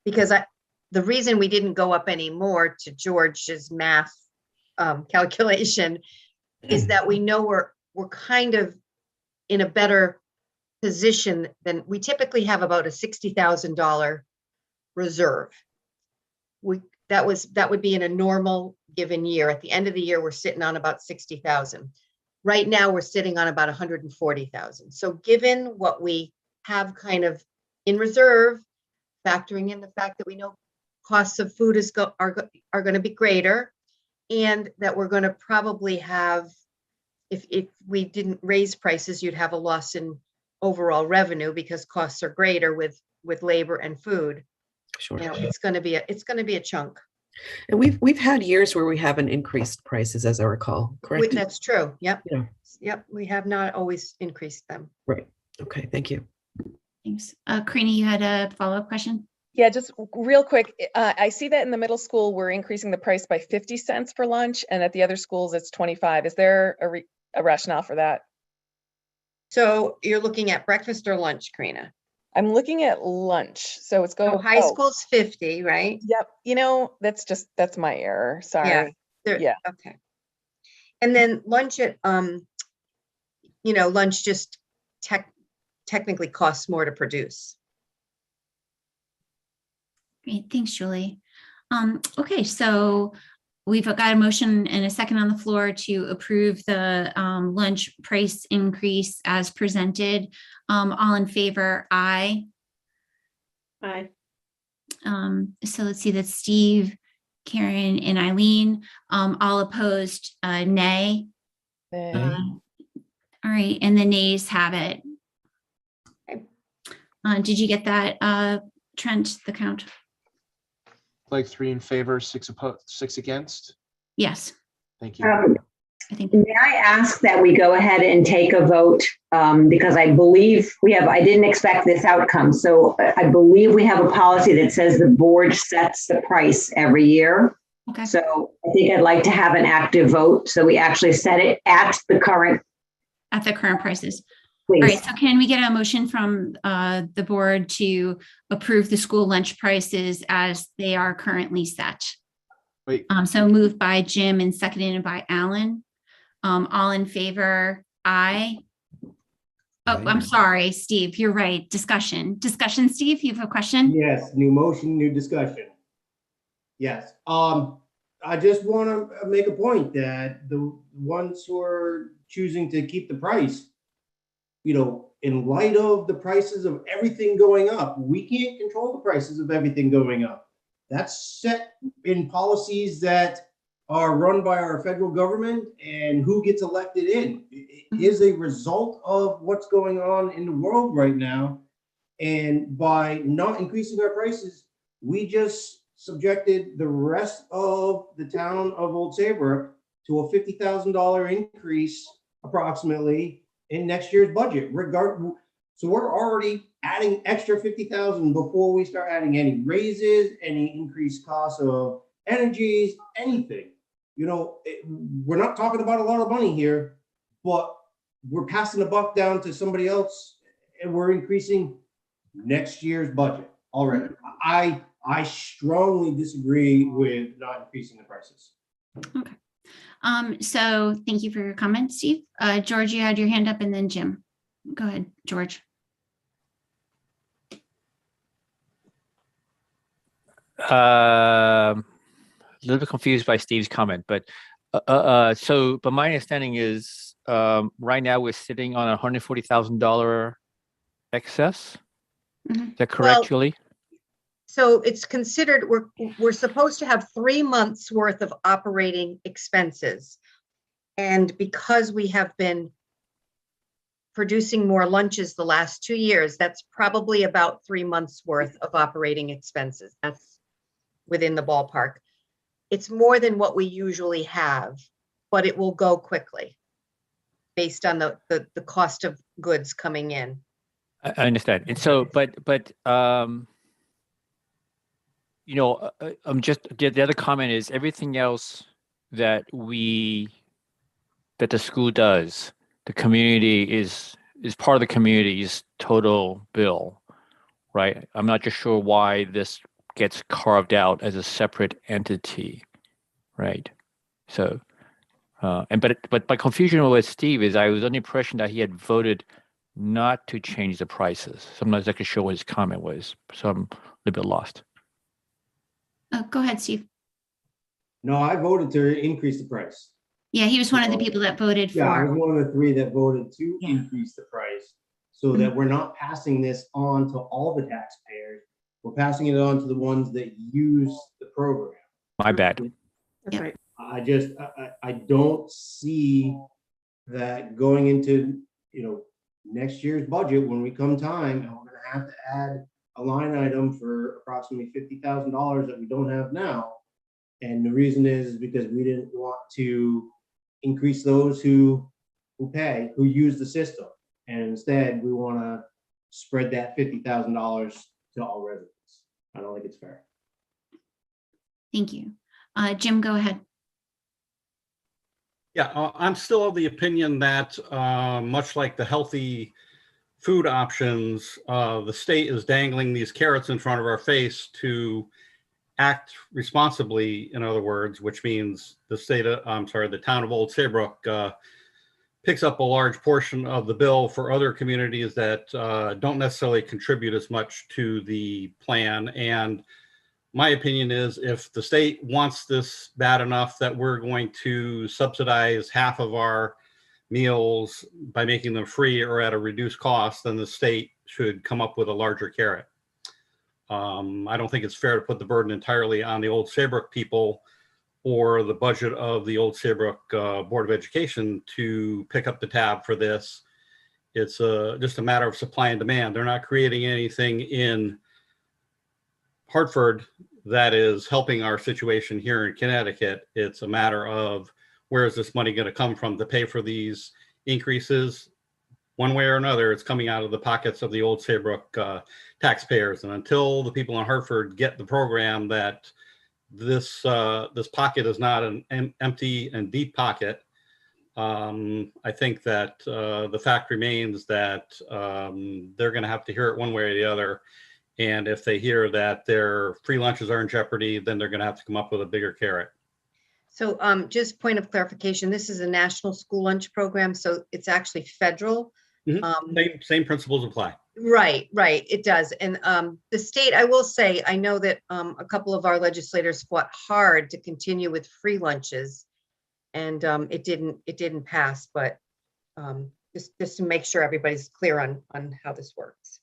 Because the reason we didn't go up any more, to George's math calculation, is that we know we're kind of in a better position than we typically have. About a $60,000 reserve. That would be in a normal given year. At the end of the year, we're sitting on about 60,000. Right now, we're sitting on about 140,000. So given what we have kind of in reserve, factoring in the fact that we know costs of food are going to be greater, and that we're going to probably have, if we didn't raise prices, you'd have a loss in overall revenue because costs are greater with labor and food. Sure. You know, it's going to be a chunk. And we've had years where we haven't increased prices, as I recall, correct? That's true. Yep. Yeah. Yep. We have not always increased them. Right. Okay. Thank you. Thanks. Karina, you had a follow-up question? Yeah, just real quick. I see that in the middle school, we're increasing the price by 50 cents for lunch, and at the other schools, it's 25. Is there a rationale for that? So you're looking at breakfast or lunch, Karina? I'm looking at lunch. So it's going. Oh, high school's 50, right? Yep. You know, that's my error. Sorry. Yeah. Okay. And then lunch at, lunch just technically costs more to produce. Great, thanks, Julie. Okay, so we've got a motion and a second on the floor to approve the lunch price increase as presented. All in favor, aye. Aye. So let's see, that's Steve, Karen, and Eileen. All opposed, nay. All right, and the nays have it. Did you get that, Trent, the count? Like 3 in favor, 6 opposed, 6 against. Yes. Thank you. I think. May I ask that we go ahead and take a vote, because I believe I didn't expect this outcome. So I believe we have a policy that says the board sets the price every year. Okay. So I think I'd like to have an active vote. So we actually set it at the current prices. Please. All right, so can we get a motion from the board to approve the school lunch prices as they are currently set? Wait. So moved by Jim and seconded by Alan. All in favor, aye. Oh, Aye. I'm sorry, Steve, you're right. Discussion, Steve, you have a question? Yes, new motion, new discussion. Yes, I just want to make a point that the ones who are choosing to keep the price, in light of the prices of everything going up, we can't control the prices of everything going up. That's set in policies that are run by our federal government, and who gets elected in. It is a result of what's going on in the world right now. And by not increasing our prices, we just subjected the rest of the town of Old Saybrook to a $50,000 increase approximately in next year's budget. So we're already adding extra 50,000 before we start adding any raises, any increased costs of energies, anything. We're not talking about a lot of money here, but we're passing the buck down to somebody else, and we're increasing next year's budget already. I strongly disagree with not increasing the prices. Okay. So thank you for your comment, Steve. George, you had your hand up, and then Jim. Go ahead, George. A little bit confused by Steve's comment, but my understanding is right now we're sitting on $140,000 excess. Mhm. Is that correct, Well, Julie? So it's considered, we're supposed to have 3 months worth of operating expenses. And because we have been producing more lunches the last 2 years, that's probably about 3 months worth of operating expenses. within the ballpark. It's more than what we usually have, but it will go quickly based on the cost of goods coming in. I understand. And so, you know, I'm just, the other comment is everything else that the school does, the community is part of the community's total bill, right? I'm not just sure why this gets carved out as a separate entity, right? So, but my confusion with Steve is I was under the impression that he had voted not to change the prices. So I'm not exactly sure what his comment was. So I'm a little bit lost. Go ahead, Steve. No, I voted to increase the price. Yeah, he was one of the people that voted Yeah, I for. was one of the 3 that voted to Yeah. increase the price so that we're not passing this on to all the taxpayers. We're passing it on to the ones that use the program. My bad. That's Yeah. right. I don't see that going into, next year's budget when we come time, and we're gonna have to add a line item for approximately $50,000 that we don't have now. And the reason is because we didn't want to increase those who use the system. And instead, we want to spread that $50,000 to all residents. I don't think it's fair. Thank you. Jim, go ahead. Yeah, I'm still of the opinion that much like the healthy food options, the state is dangling these carrots in front of our face to act responsibly, in other words, which means the town of Old Saybrook picks up a large portion of the bill for other communities that don't necessarily contribute as much to the plan. And my opinion is if the state wants this bad enough that we're going to subsidize half of our meals by making them free or at a reduced cost, then the state should come up with a larger carrot. I don't think it's fair to put the burden entirely on the Old Saybrook people or the budget of the Old Saybrook Board of Education to pick up the tab for this. It's just a matter of supply and demand. They're not creating anything in Hartford that is helping our situation here in Connecticut. It's a matter of where is this money going to come from to pay for these increases? One way or another, it's coming out of the pockets of the Old Saybrook taxpayers. And until the people in Hartford get the program that this pocket is not an empty and deep pocket, I think that the fact remains that they're going to have to hear it one way or the other. And if they hear that their free lunches are in jeopardy, then they're going to have to come up with a bigger carrot. So just point of clarification, this is a national school lunch program, so it's actually federal. Same principles apply. Right, it does. And the state, I will say, I know that a couple of our legislators fought hard to continue with free lunches, and it didn't pass. But just to make sure everybody's clear on how this works.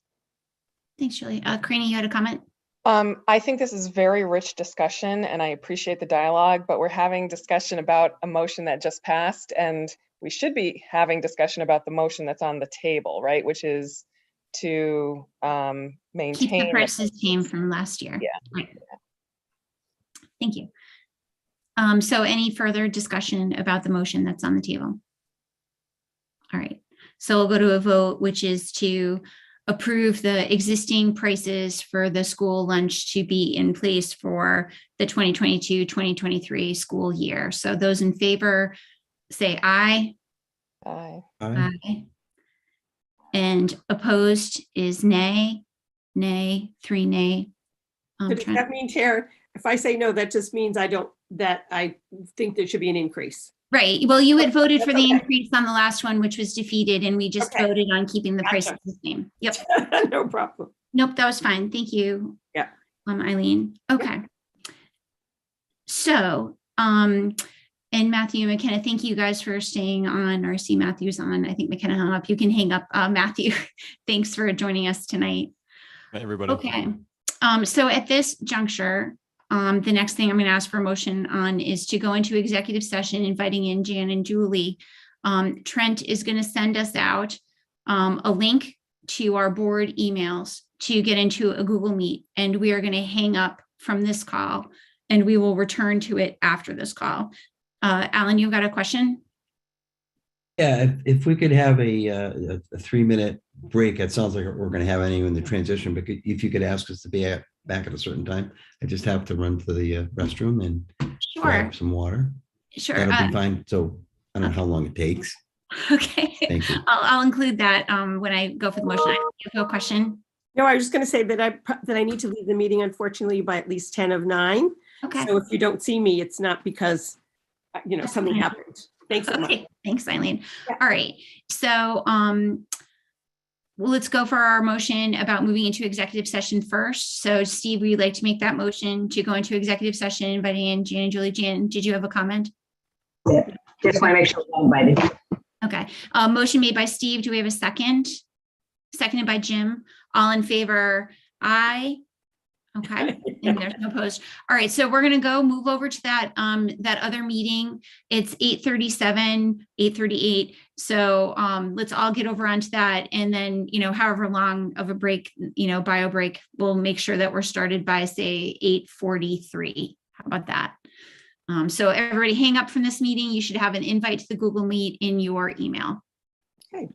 Thanks, Julie. Craney, you had a comment? I think this is very rich discussion and I appreciate the dialogue, but we're having discussion about a motion that just passed, and we should be having discussion about the motion that's on the table, right? Which is to maintain. Keep the prices same from last year. Yeah. Right. Thank you. So any further discussion about the motion that's on the table? All right, so we'll go to a vote, which is to approve the existing prices for the school lunch to be in place for the 2022-2023 school year. So those in favor say aye. Aye. Aye. And opposed is nay. Nay, 3 nay. Does that mean, Chair, if I say no, that just means I think there should be an increase? Right. Well, you had voted for the Okay. increase on the last one, which was defeated, and we just Okay. voted on keeping the prices Gotcha. the same. Yep. No problem. Nope, that was fine. Thank you. Yeah. Eileen. Okay. So, and Matthew and McKenna, thank you guys for staying on, or see Matthew's on. I think McKenna hung up. You can hang up. Matthew, thanks for joining us tonight. Hi, everybody. Okay. So at this juncture, the next thing I'm going to ask for a motion on is to go into executive session, inviting in Jan and Julie. Trent is going to send us out a link to our board emails to get into a Google Meet, and we are going to hang up from this call, and we will return to it after this call. Alan, you've got a question? Yeah, if we could have a 3-minute break, it sounds like we're going to have any in the transition, but if you could ask us to be back at a certain time, I just have to run to the restroom and Sure, grab some water. sure. That'll be fine. So I don't know okay. how long it takes. Okay, Thank you. I'll include that when I go for the motion. You have a question? No, I was just going to say that I need to leave the meeting, unfortunately, by at least 10 of 9. Okay. So if you don't see me, it's not because, something happened. Thanks so much. Okay, thanks, Eileen. Yeah. All right, so well, let's go for our motion about moving into executive session first. So Steve, would you like to make that motion to go into executive session, inviting in Jan and Julie? Jan, did you have a comment? Yeah, just want to make sure we're invited. Okay, motion made by Steve. Do we have a second? Seconded by Jim. All in favor? Aye. Okay, and there's no opposed. All right, so we're gonna move over to that that other meeting. It's 8:37, 8:38. So let's all get over onto that, and then however long of a break, bio break, we'll make sure that we're started by say 8:43. How about that? So everybody hang up from this meeting. You should have an invite to the Google Meet in your email. Okay.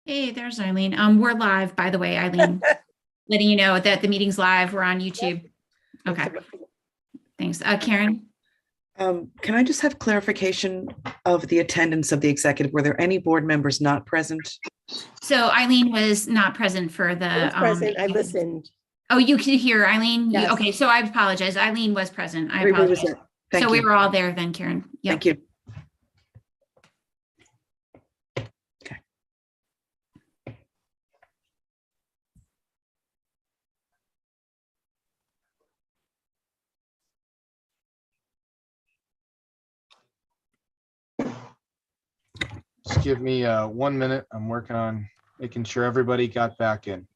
Hey, there's Eileen. We're live, by the way, Eileen. Letting you know that the meeting's live. We're on YouTube. Okay. Thanks. Karen? Can I just have clarification of the attendance of the executive? Were there any board members not present? So Eileen was not present for I the. was present. I listened. Oh, you could hear Eileen? Yes. Okay, so I apologize. Eileen was present. I Everybody was apologize. there. So Thank we you. were all there then, Karen. Yep. Thank you. Just give me 1 minute. I'm working on making sure everybody got back in.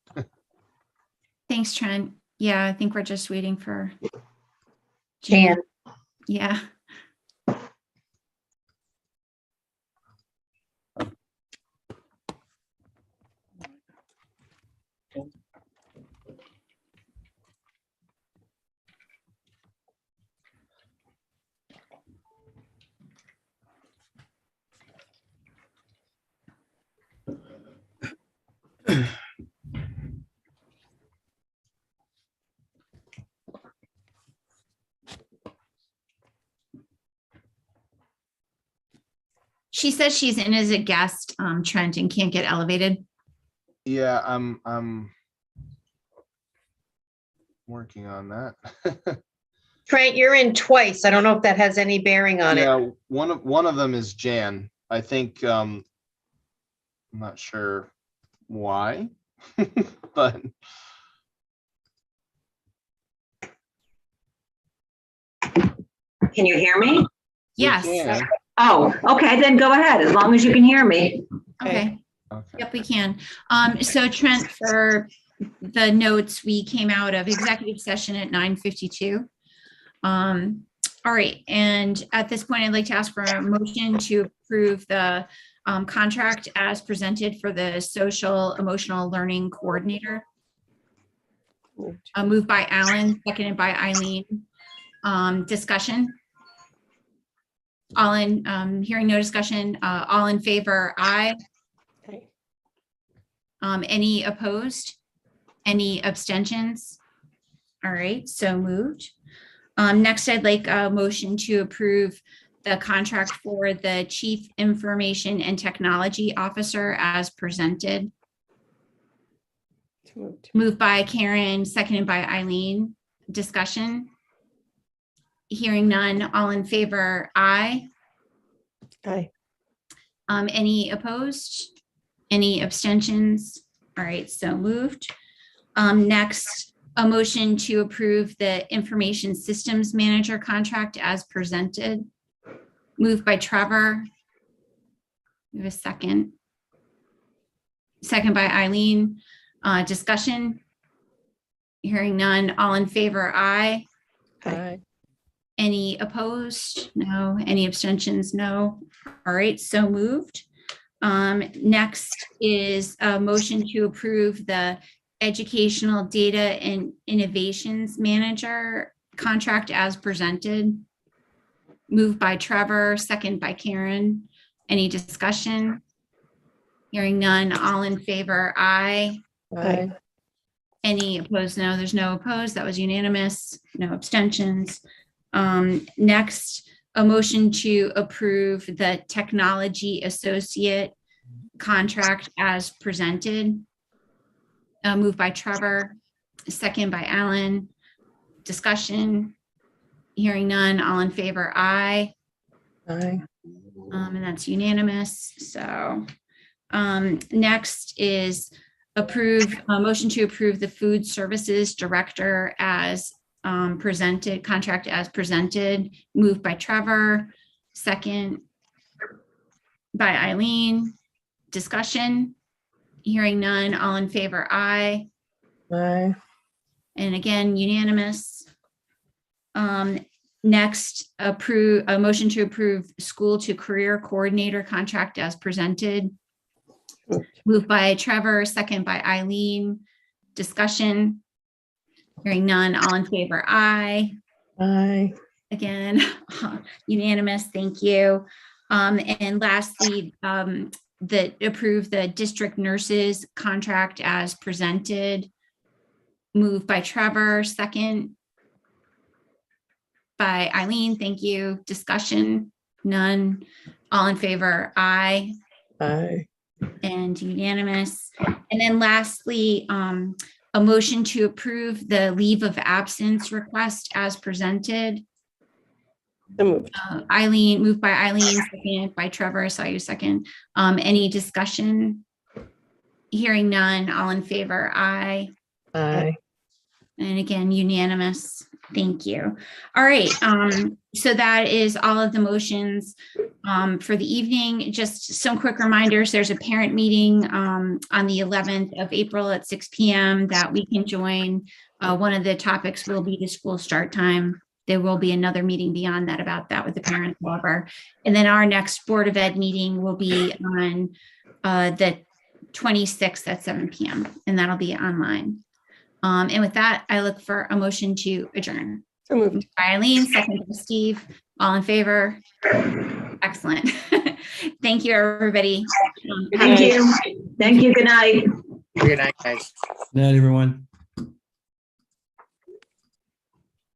Thanks, Trent. Yeah, I think we're just waiting for. Jan. Yeah. She says she's in as a guest, Trent, and can't get elevated. Yeah, I'm working on that. Trent, you're in twice. I don't know if that has any bearing on it. Yeah, one of them is Jan. I think I'm not sure why, but Can you hear me? we Yes. can. Oh, okay, then go ahead, as long as you can hear me. Okay. Okay. Yep, we can. So Trent, for the notes, we came out of executive session at 9:52. All right, and at this point, I'd like to ask for a motion to approve the contract as presented for the social emotional learning coordinator. Moved by Alan, seconded by Eileen. Discussion. All in, hearing no discussion, all in favor, aye. Okay. Any opposed? Any abstentions? All right, so moved. Next, I'd like a motion to approve the contract for the Chief Information and Technology Officer as presented. Moved by Karen, seconded by Eileen. Discussion. Hearing none, all in favor, aye. Aye. Any opposed? Any abstentions? All right, so moved. Next, a motion to approve the Information Systems Manager contract as presented. Moved by Trevor. We have a second. Second by Eileen. Discussion. Hearing none, all in favor, aye. Aye. Any opposed? No. Any abstentions? No. All right, so moved. Next is a motion to approve the Educational Data and Innovations Manager contract as presented. Moved by Trevor, second by Karen. Any discussion? Hearing none, all in favor, aye. Aye. Any opposed? No, there's no opposed. That was unanimous. No abstentions. Next, a motion to approve the Technology Associate contract as presented. Moved by Trevor, second by Alan. Discussion. Hearing none, all in favor, aye. Aye. And that's unanimous. So next is a motion to approve the Food Services Director as presented, contract as presented. Moved by Trevor, second by Eileen. Discussion. Hearing none, all in favor, aye. Aye. And again, unanimous. Next, a motion to approve School to Career Coordinator contract as presented. Moved by Trevor, second by Eileen. Discussion. Hearing none, all in favor, aye. Aye. Again, unanimous, thank you. And lastly, that approve the district nurses contract as presented. Moved by Trevor, second by Eileen. Thank you. Discussion? None. All in favor? Aye. Aye. And unanimous. And then lastly, a motion to approve the leave of absence request as presented. So moved. Eileen, moved by Eileen, second by Trevor. I saw you second. Any discussion? Hearing none. All in favor? Aye. Aye. And again, unanimous. Thank you. All right. So that is all of the motions for the evening. Just some quick reminders. There's a parent meeting on the 11th of April at 6 p.m. that we can join. One of the topics will be the school start time. There will be another meeting beyond that about that with the parents, however. And then our next Board of Ed meeting will be on the 26th at 7 p.m. and that'll be online. And with that, I look for a motion to adjourn. So moved. Eileen, second by Steve. All in favor? Excellent. Thank you, everybody. Thank you. Thank you. Good night. Good night, guys. Good night, everyone.